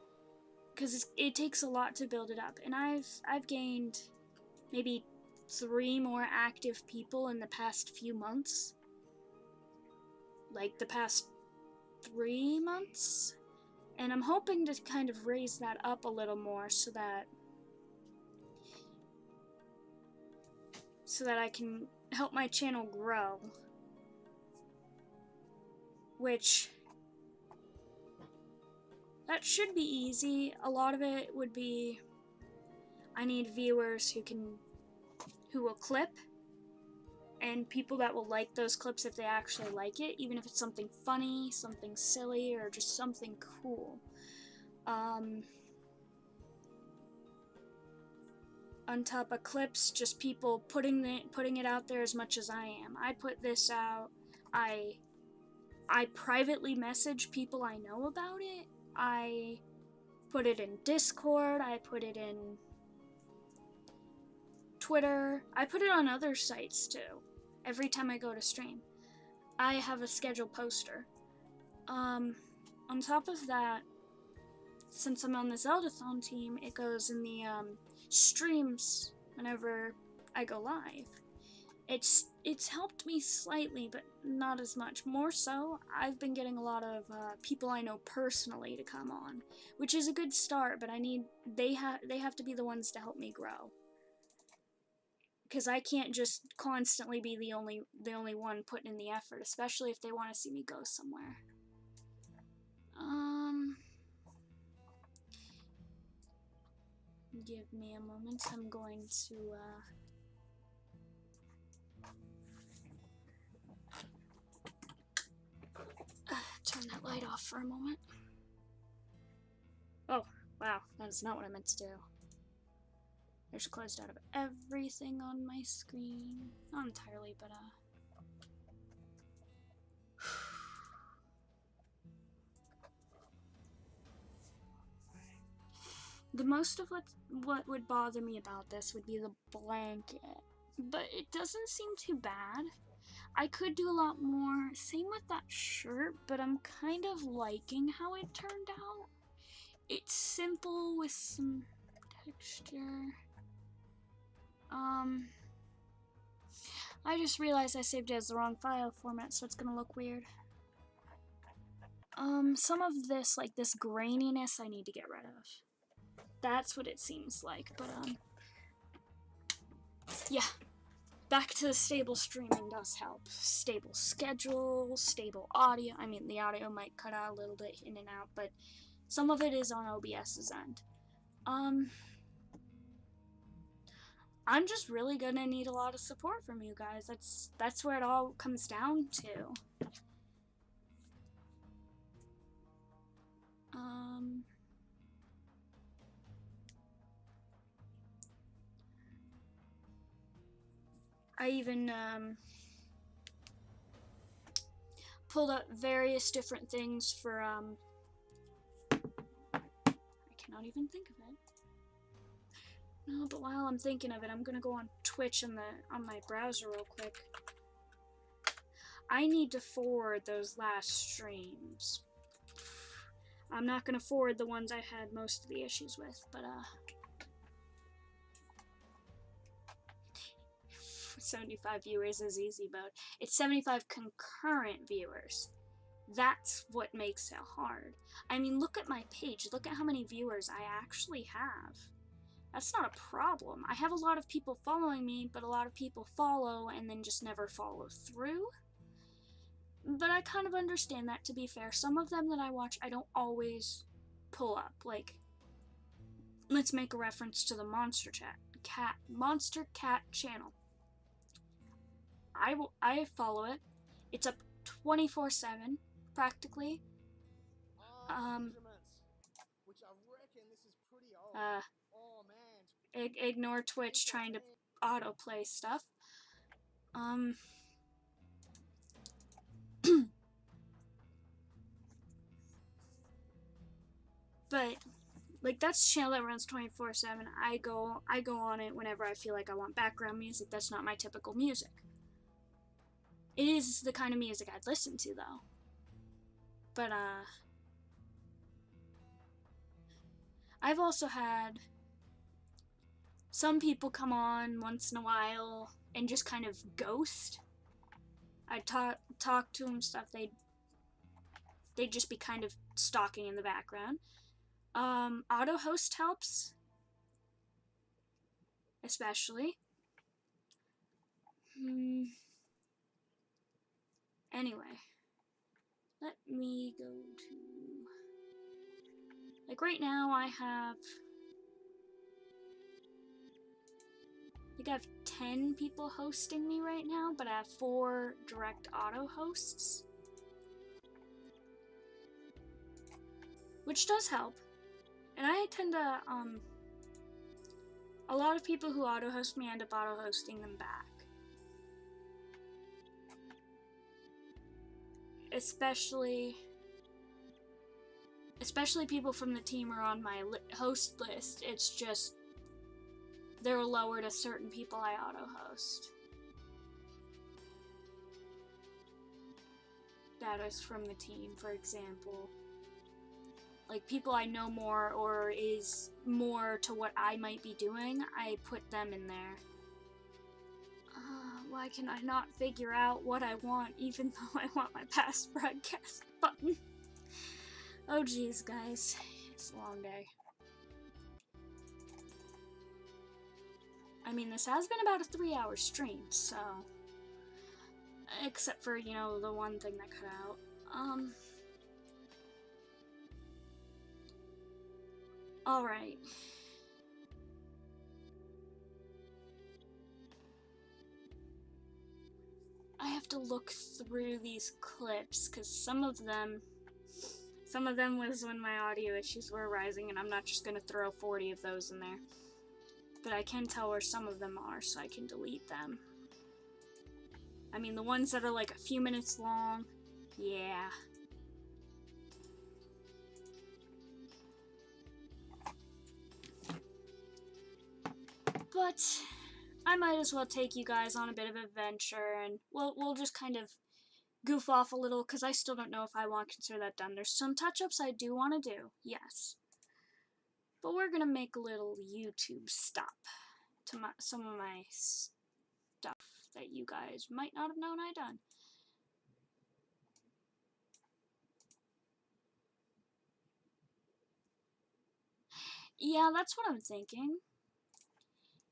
because it takes a lot to build it up, and I've gained maybe 3 more active people in the past few months, like the past 3 months, and I'm hoping to kind of raise that up a little more so that I can help my channel grow, which that should be easy. A lot of it would be I need viewers who will clip, and people that will like those clips if they actually like it, even if it's something funny, something silly, or just something cool. On top of clips, just people putting it out there as much as I am. I put this out. I privately message people I know about it. I put it in Discord. I put it in Twitter. I put it on other sites too. Every time I go to stream, I have a scheduled poster. On top of that, since I'm on the Zeldathon team, it goes in the streams whenever I go live. It's helped me slightly, but not as much. More so, I've been getting a lot of people I know personally to come on, which is a good start. But they have to be the ones to help me grow, because I can't just constantly be the only one putting in the effort, especially if they want to see me go somewhere. Give me a moment. I'm going to turn that light off for a moment. Oh, wow, that is not what I meant to do. I just closed out of everything on my screen. Not entirely, but The most of what would bother me about this would be the blanket, but it doesn't seem too bad. I could do a lot more. Same with that shirt, but I'm kind of liking how it turned out. It's simple with some texture. I just realized I saved it as the wrong file format, so it's gonna look weird. Some of this, like this graininess, I need to get rid of. That's what it seems like, but yeah. Back to the stable streaming does help. Stable schedule, stable audio. I mean, the audio might cut out a little bit in and out, but some of it is on OBS's end. I'm just really gonna need a lot of support from you guys. That's where it all comes down to. I even pulled up various different things for I cannot even think of it. No, but while I'm thinking of it, I'm gonna go on Twitch on my browser real quick. I need to forward those last streams. I'm not gonna forward the ones I had most of the issues with, but 75 viewers is easy, but it's 75 concurrent viewers. That's what makes it hard. I mean, look at my page. Look at how many viewers I actually have. That's not a problem. I have a lot of people following me, but a lot of people follow and then just never follow through. But I kind of understand that, to be fair. Some of them that I watch, I don't always pull up. Like, let's make a reference to the Monster Cat channel. I follow it. It's up 24/7, practically. Which I reckon this is pretty old. Oh man. Ignore Twitch trying to autoplay stuff. But like, that's a channel that runs 24/7. I go on it whenever I feel like I want background music. That's not my typical music. It is the kind of music I'd listen to, though. But I've also had some people come on once in a while and just kind of ghost. I talk to them, stuff. They'd just be kind of stalking in the background. Auto host helps, especially. Anyway, let me go to, like, right now I think I have 10 people hosting me right now, but I have 4 direct auto hosts, which does help. And I tend to, a lot of people who auto host me end up auto hosting them back. Especially people from the team are on my host list. It's just they're lower to certain people I auto host. That is from the team, for example. Like, people I know more or is more to what I might be doing, I put them in there. Why can I not figure out what I want, even though I want my past broadcast button? Oh geez, guys. It's a long day. I mean, this has been about a 3-hour stream, so... Except for, you know, the one thing that cut out. Alright. I have to look through these clips, because some of them was when my audio issues were arising, and I'm not just going to throw 40 of those in there. But I can tell where some of them are, so I can delete them. I mean, the ones that are like a few minutes long, yeah. But I might as well take you guys on a bit of an adventure, and we'll just kind of goof off a little, because I still don't know if I want to consider that done. There's some touch-ups I do want to do, yes. But we're gonna make a little YouTube stop to some of my stuff that you guys might not have known I done. Yeah, that's what I'm thinking.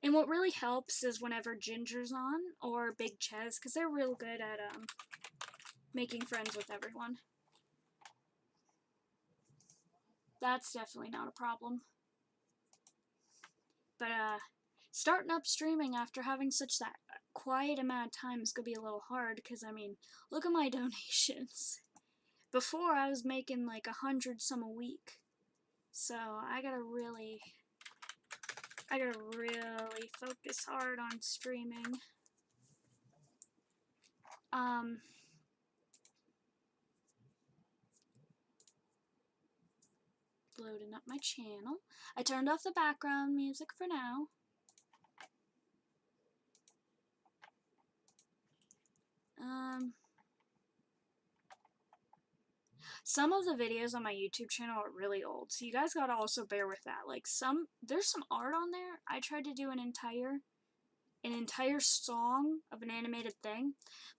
And what really helps is whenever Ginger's on, or Big Ches, because they're real good at making friends with everyone. That's definitely not a problem. But starting up streaming after having such that quiet amount of time is gonna be a little hard, because I mean, look at my donations. Before I was making like 100 some a week, so I gotta really focus hard on streaming. Loading up my channel. I turned off the background music for now. Some of the videos on my YouTube channel are really old, so you guys gotta also bear with that. Like there's some art on there. I tried to do an entire song of an animated thing,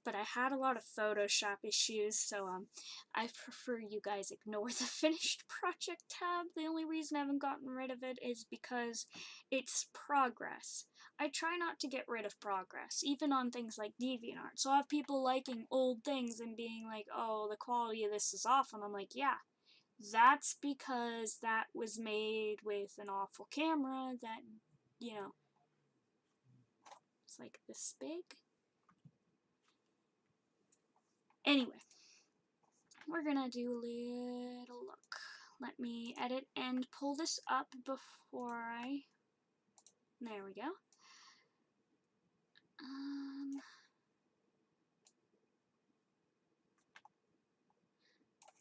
but I had a lot of Photoshop issues, so I prefer you guys ignore the finished project tab. The only reason I haven't gotten rid of it is because it's progress. I try not to get rid of progress, even on things like DeviantArt. So I have people liking old things and being like, oh, the quality of this is off, and I'm like, yeah, that's because that was made with an awful camera that, you know, it's like this big. Anyway, we're gonna do a little look. Let me edit and pull this up before I... There we go.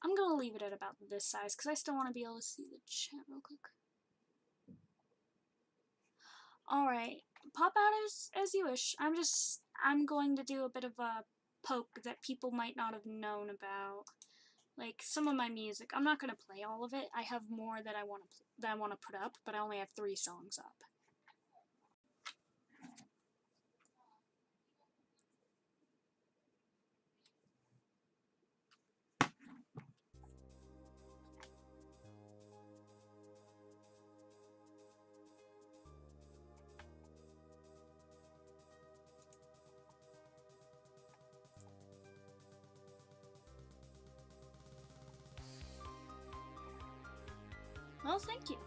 I'm gonna leave it at about this size because I still want to be able to see the chat real quick. Alright, pop out as you wish. I'm going to do a bit of a poke that people might not have known about. Like some of my music. I'm not gonna play all of it. I have more that I want to put up, but I only have 3 songs up. Well, thank you.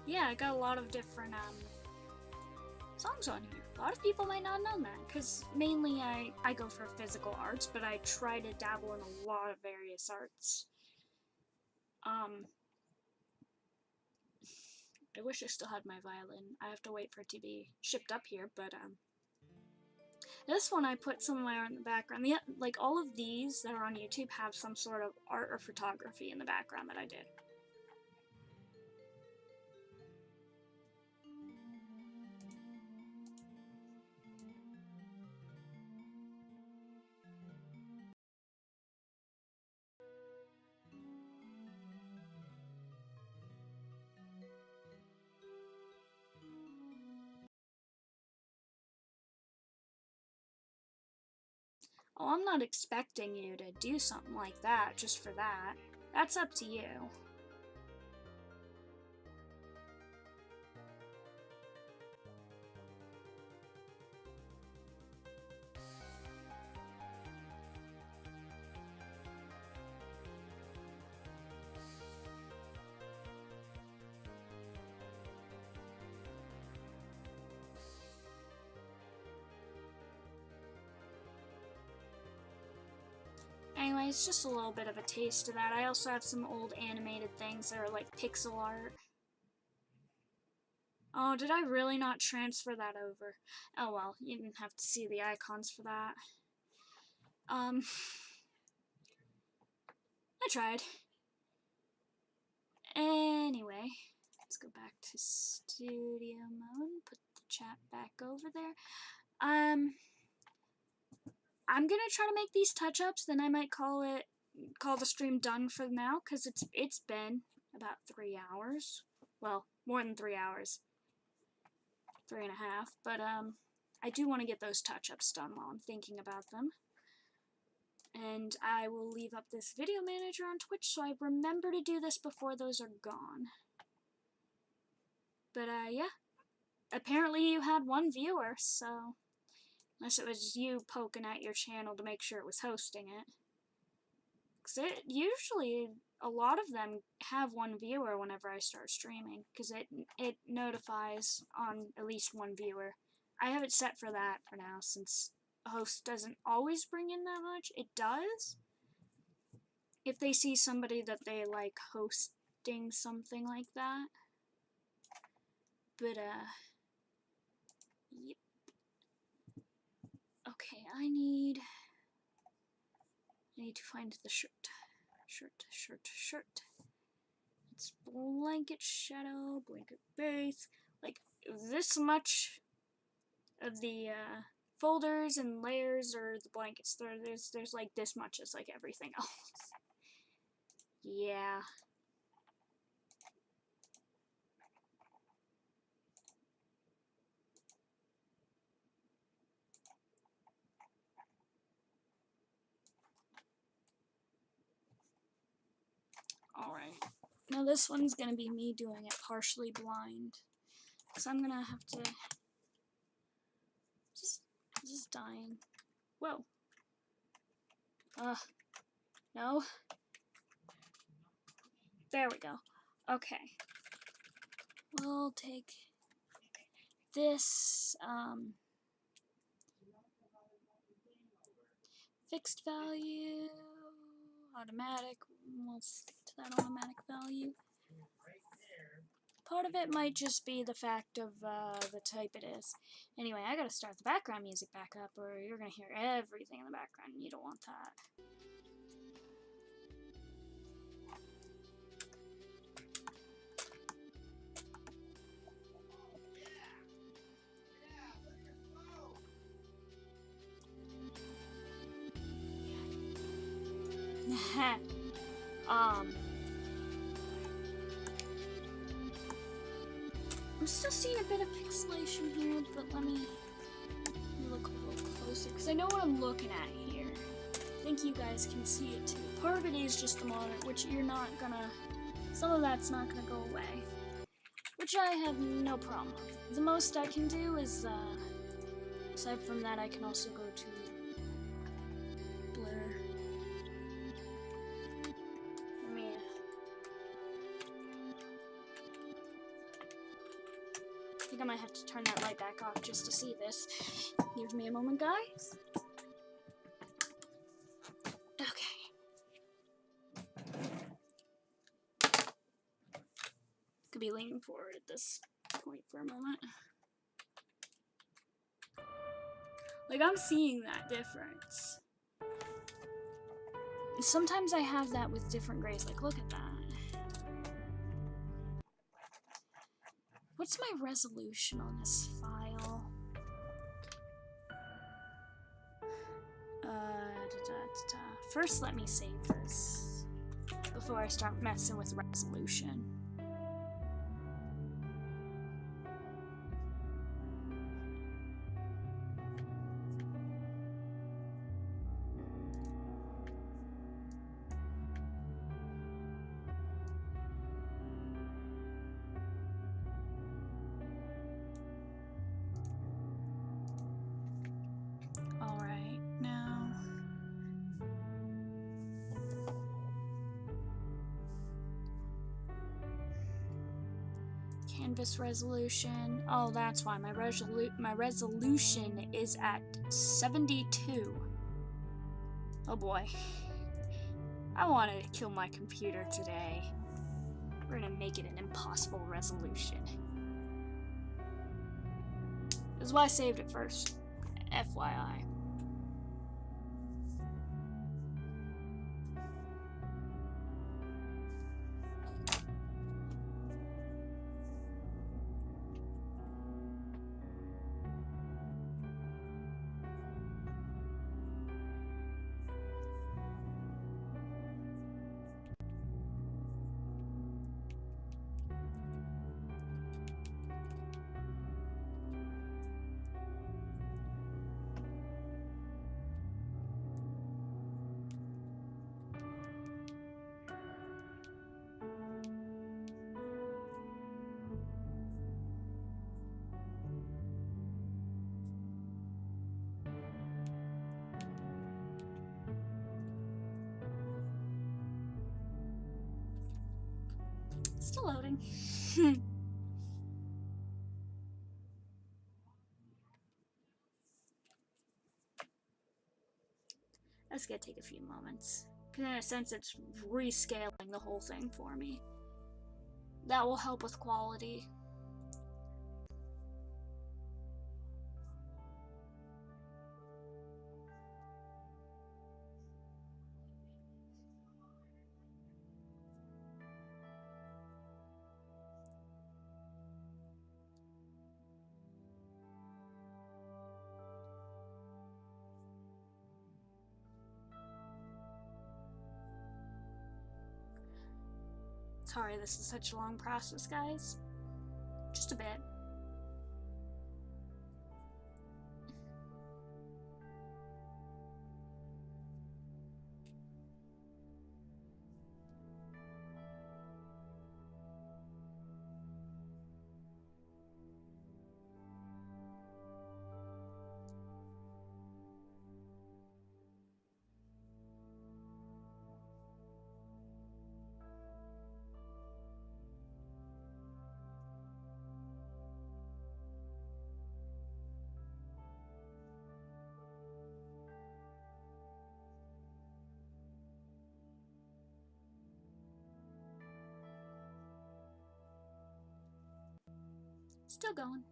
Yeah, I got a lot of different songs on here. A lot of people might not know that, because mainly I go for physical arts, but I try to dabble in a lot of various arts. I wish I still had my violin. I have to wait for it to be shipped up here, but this one I put some of my art in the background. Like all of these that are on YouTube have some sort of art or photography in the background that I did. Oh, I'm not expecting you to do something like that just for that. That's up to you. Anyways, just a little bit of a taste of that. I also have some old animated things that are like pixel art. Oh, did I really not transfer that over? Oh well, you didn't have to see the icons for that. tried. Anyway, let's go back to studio mode, put the chat back over there. I'm gonna try to make these touch-ups, then I might call the stream done for now, because it's been about 3 hours. Well, more than 3 hours. 3.5, but I do want to get those touch-ups done while I'm thinking about them. And I will leave up this video manager on Twitch so I remember to do this before those are gone. But yeah, apparently you had 1 viewer, so unless it was you poking at your channel to make sure it was hosting it. Because usually a lot of them have 1 viewer whenever I start streaming, because it notifies on at least 1 viewer. I have it set for that for now, since a host doesn't always bring in that much. It does if they see somebody that they like hosting something like that. But yep. Okay, I need to find the shirt. It's blanket shadow, blanket base. Like this much of the folders and layers or the blankets. There's like this much as like everything else. Yeah. Alright. Now this one's gonna be me doing it partially blind. Because I'm gonna have to just dying. Whoa. No. There we go. Okay. We'll take this fixed value, automatic. We'll stick to that automatic value. Part of it might just be the fact of the type it is. Anyway, I gotta start the background music back up or you're gonna hear everything in the background and you don't want that. I'm still seeing a bit of pixelation here, but let me look a little closer, because I know what I'm looking at here. I think you guys can see it too. Part of it is just the monitor, which you're not gonna, some of that's not gonna go away, which I have no problem with. The most I can do is, aside from that, I can also go to blur. I think I might have to turn that light back off just to see this. Give me a moment, guys. Okay. Could be leaning forward at this point for a moment. Like, I'm seeing that difference. Sometimes I have that with different grays. Like, look at that. What's my resolution on this file? First, let me save this before I start messing with resolution. Canvas resolution. Oh, that's why my resolution is at 72. Oh boy. I wanted to kill my computer today. We're gonna make it an impossible resolution. This is why I saved it first. FYI. Still loading. That's gonna take a few moments. Because in a sense, it's rescaling the whole thing for me. That will help with quality. Sorry, this is such a long process, guys. Just a bit. Still going.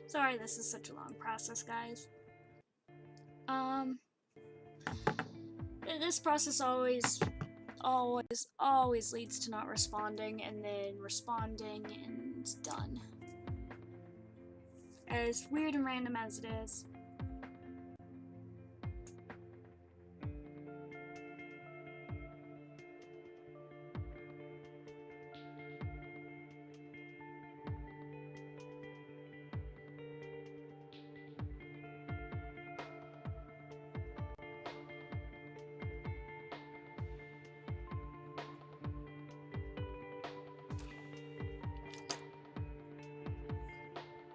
Sorry, this is such a long process, guys. This process always leads to not responding, and then responding, and it's done. As weird and random as it is.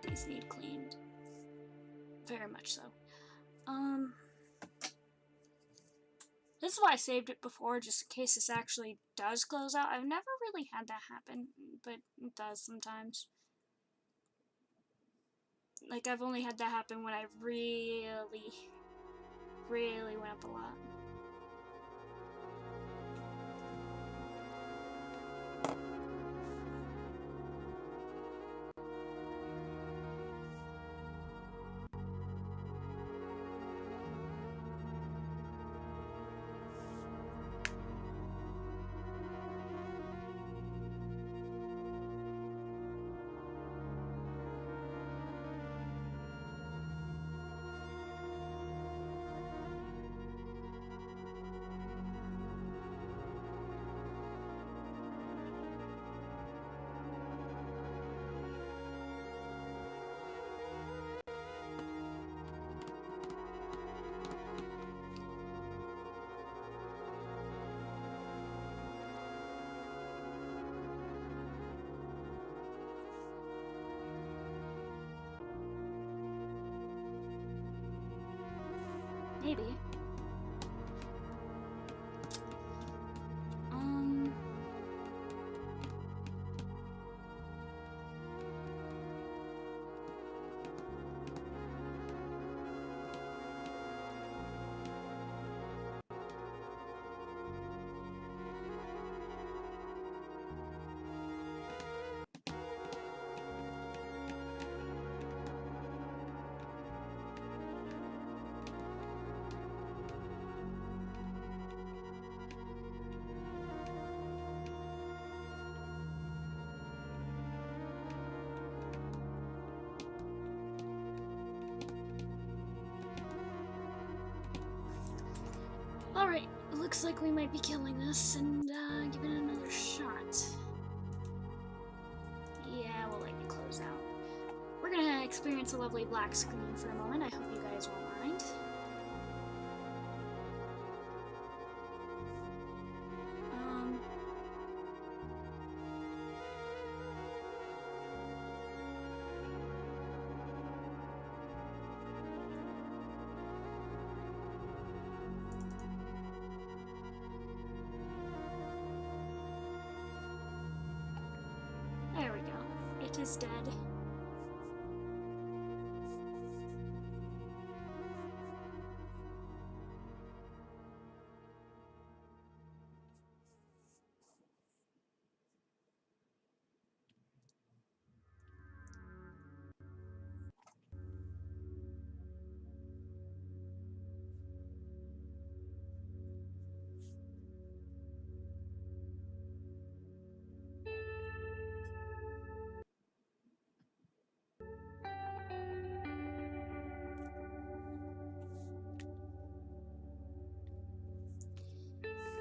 These need cleaned. Very much so. This is why I saved it before, just in case this actually does close out. I've never really had that happen, but it does sometimes. Like, I've only had that happen when I really went up a lot. Maybe. looks like we might be killing this and giving it another shot. Yeah, we'll let you close out. We're gonna experience a lovely black screen for a moment. I hope you guys won't mind. There we go. It is dead.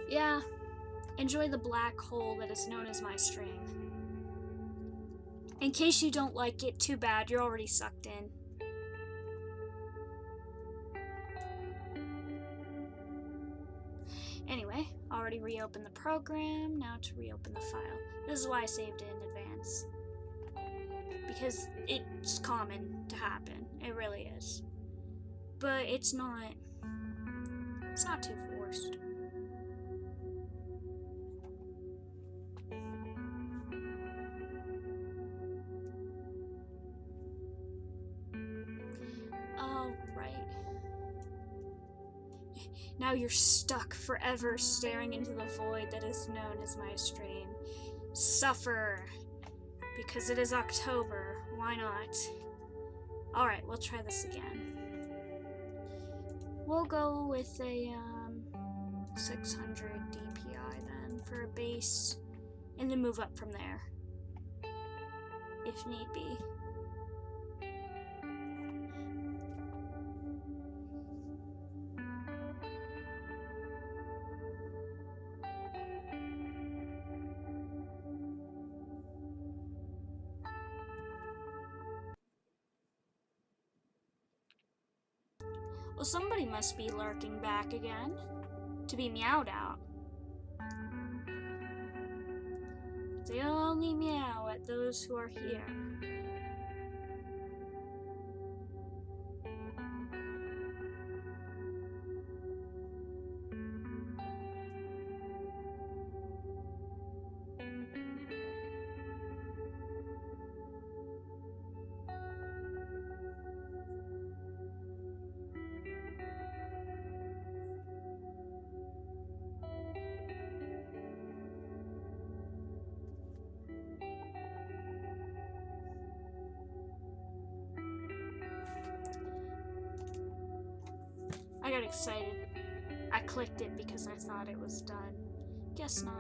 Yeah, enjoy the black hole that is known as my stream. In case you don't like it, too bad, you're already sucked in. Anyway, already reopened the program, now to reopen the file. This is why I saved it in advance. Because it's common to happen, it really is. But it's not too forced. Oh, right. Now you're stuck forever staring into the void that is known as my stream. Suffer! Because it is October, why not? Alright, we'll try this again. We'll go with a 600 DPI then for a base, and then move up from there, if need be. Well, somebody must be lurking back again to be meowed out. They only meow at those who are here. I got excited. I clicked it because I thought it was done. Guess not.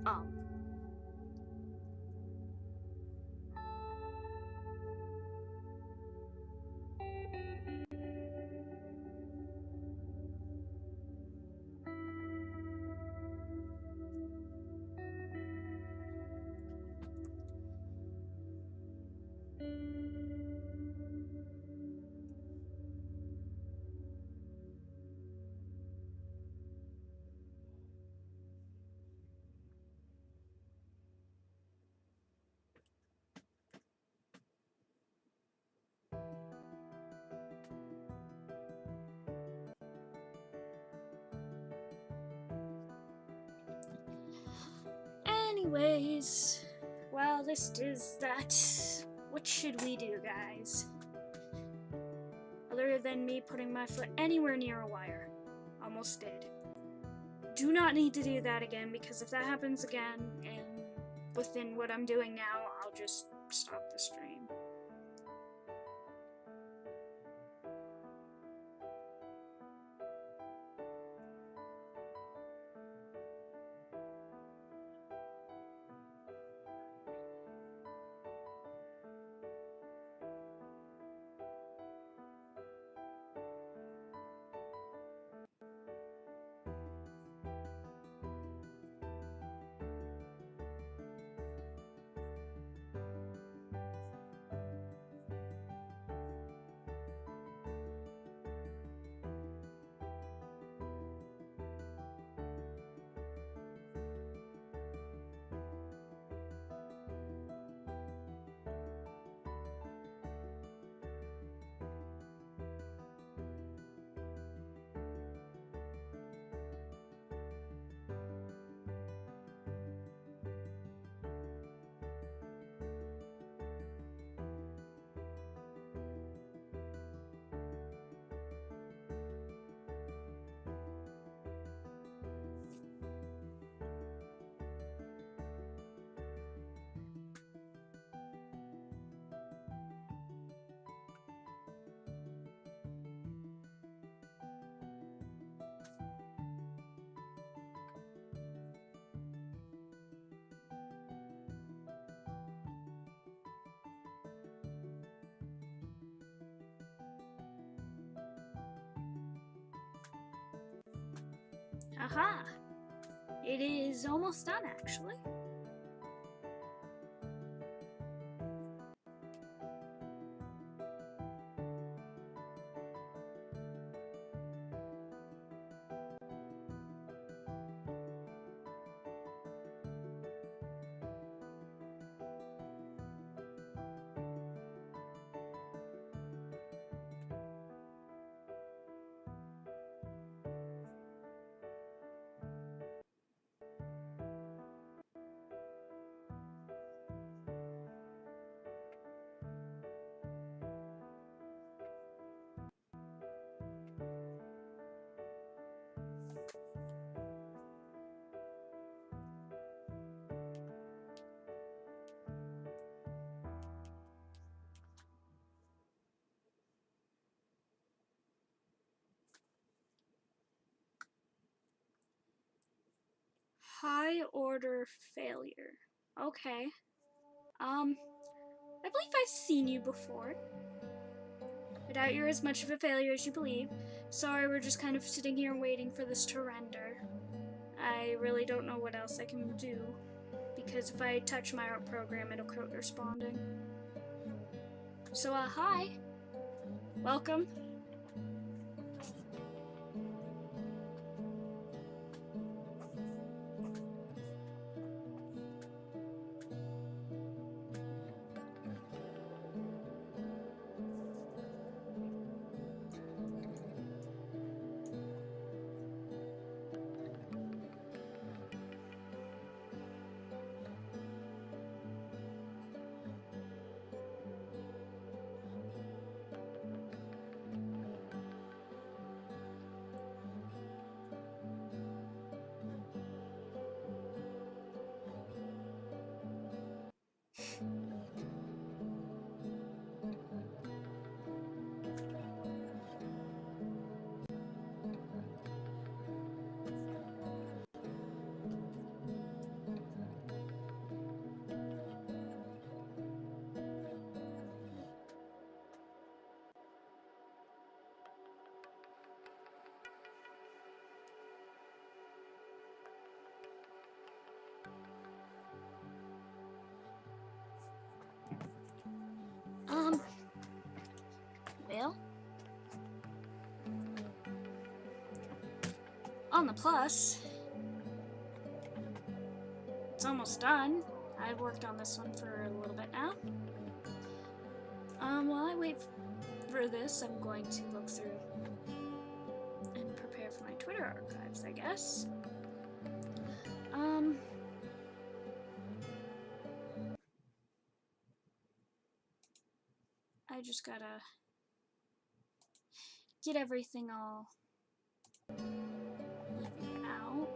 Oh. Anyways, well, this is that. What should we do, guys? Other than me putting my foot anywhere near a wire. Almost did. Do not need to do that again, because if that happens again, and within what I'm doing now, I'll just stop the stream. Aha! It is almost done, actually. High order failure. Okay. I believe I've seen you before. I doubt you're as much of a failure as you believe. Sorry, we're just kind of sitting here waiting for this to render. I really don't know what else I can do, because if I touch my art program, it'll quit responding. So, hi. Welcome. Well, on the plus, it's almost done. I've worked on this one for a little bit now. While I wait for this, I'm going to look through and prepare for my Twitter archives, I guess. I just gotta get everything all evened out.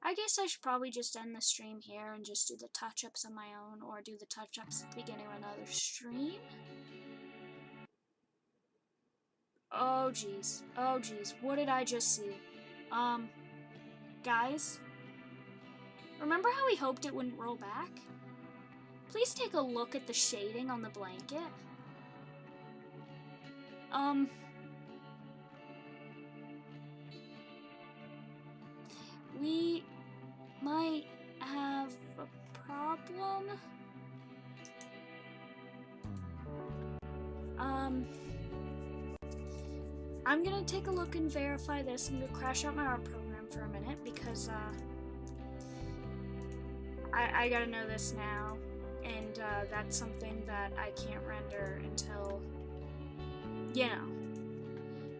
I guess I should probably just end the stream here and just do the touch-ups on my own, or do the touch-ups at the beginning of another stream. Oh jeez. Oh jeez. What did I just see? Guys? Remember how we hoped it wouldn't roll back? Please take a look at the shading on the blanket. We might have a problem. I'm gonna take a look and verify this. I'm gonna crash out my art program for a minute because, I gotta know this now. And, that's something that I can't render until, you know.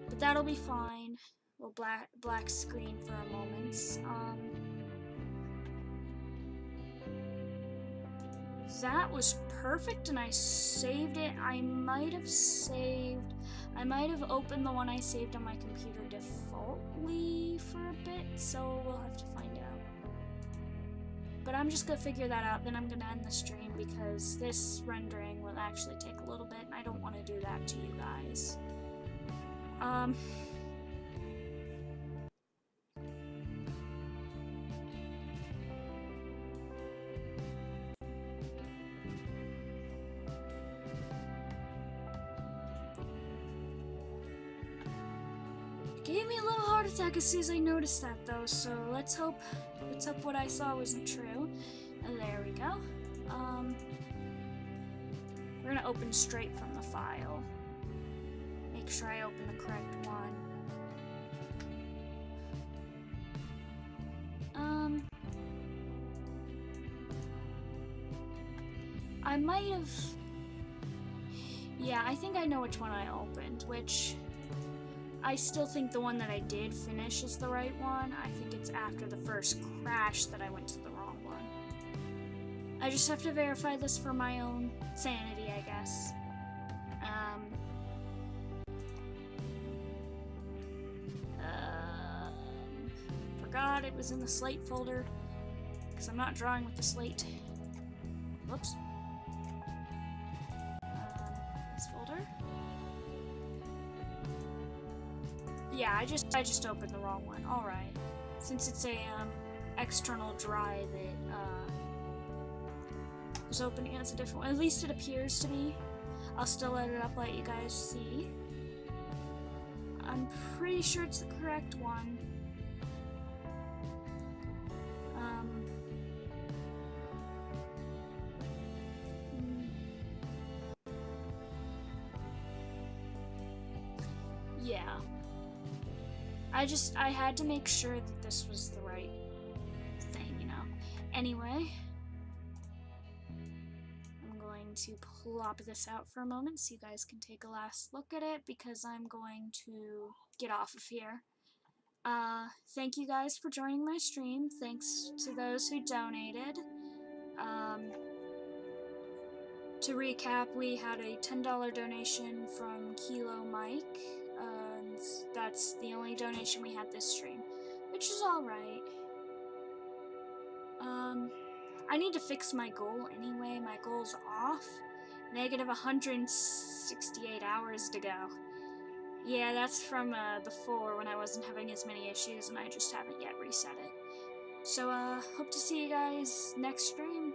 But that'll be fine. We'll black screen for a moment. That was perfect, and I saved it. I might have opened the one I saved on my computer defaultly for a bit, so we'll have to find out. But I'm just gonna figure that out, then I'm gonna end the stream because this rendering will actually take a little bit, and I don't want to do that to you guys. Gave me a little heart attack as soon as I noticed that, though, so let's hope what I saw wasn't true. And there we go. We're gonna open straight from the file. Make sure I open the correct one. I might have... Yeah, I think I know which one I opened, which... I still think the one that I did finish is the right one. I think it's after the first crash that I went to the wrong one. I just have to verify this for my own sanity, I guess. Forgot it was in the slate folder, because I'm not drawing with the slate. Whoops. This folder. Yeah, I just opened the wrong one. All right, since it's a external drive, it was opening as a different one. At least it appears to be. I'll still let it up, let you guys see. I'm pretty sure it's the correct one. Yeah. I had to make sure that this was the right thing, you know. Anyway, I'm going to plop this out for a moment so you guys can take a last look at it, because I'm going to get off of here. Thank you guys for joining my stream. Thanks to those who donated. To recap, we had a $10 donation from Kilo Mike. That's the only donation we had this stream, which is alright. I need to fix my goal anyway. My goal's off. Negative 168 hours to go. Yeah, that's from before when I wasn't having as many issues, and I just haven't yet reset it. So, hope to see you guys next stream.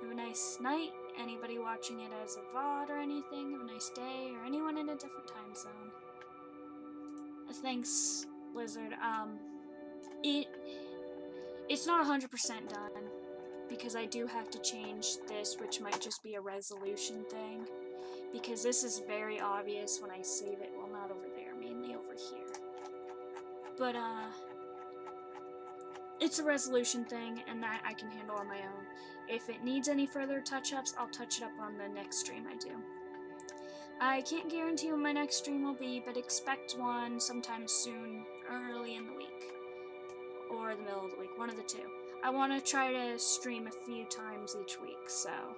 Have a nice night. Anybody watching it as a VOD or anything, have a nice day, or anyone in a different time zone. Thanks, Blizzard. It's not 100% done, because I do have to change this, which might just be a resolution thing, because this is very obvious when I save it. Well, not over there, mainly over here. But, it's a resolution thing, and that I can handle on my own. If it needs any further touch-ups, I'll touch it up on the next stream I do. I can't guarantee when my next stream will be, but expect one sometime soon, early in the week. Or the middle of the week, one of the two. I want to try to stream a few times each week, so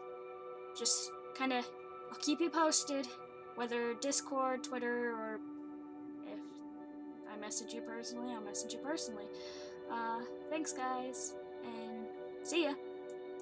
just kind of, I'll keep you posted, whether Discord, Twitter, or if message you personally, I'll message you personally. Thanks, guys, and see ya!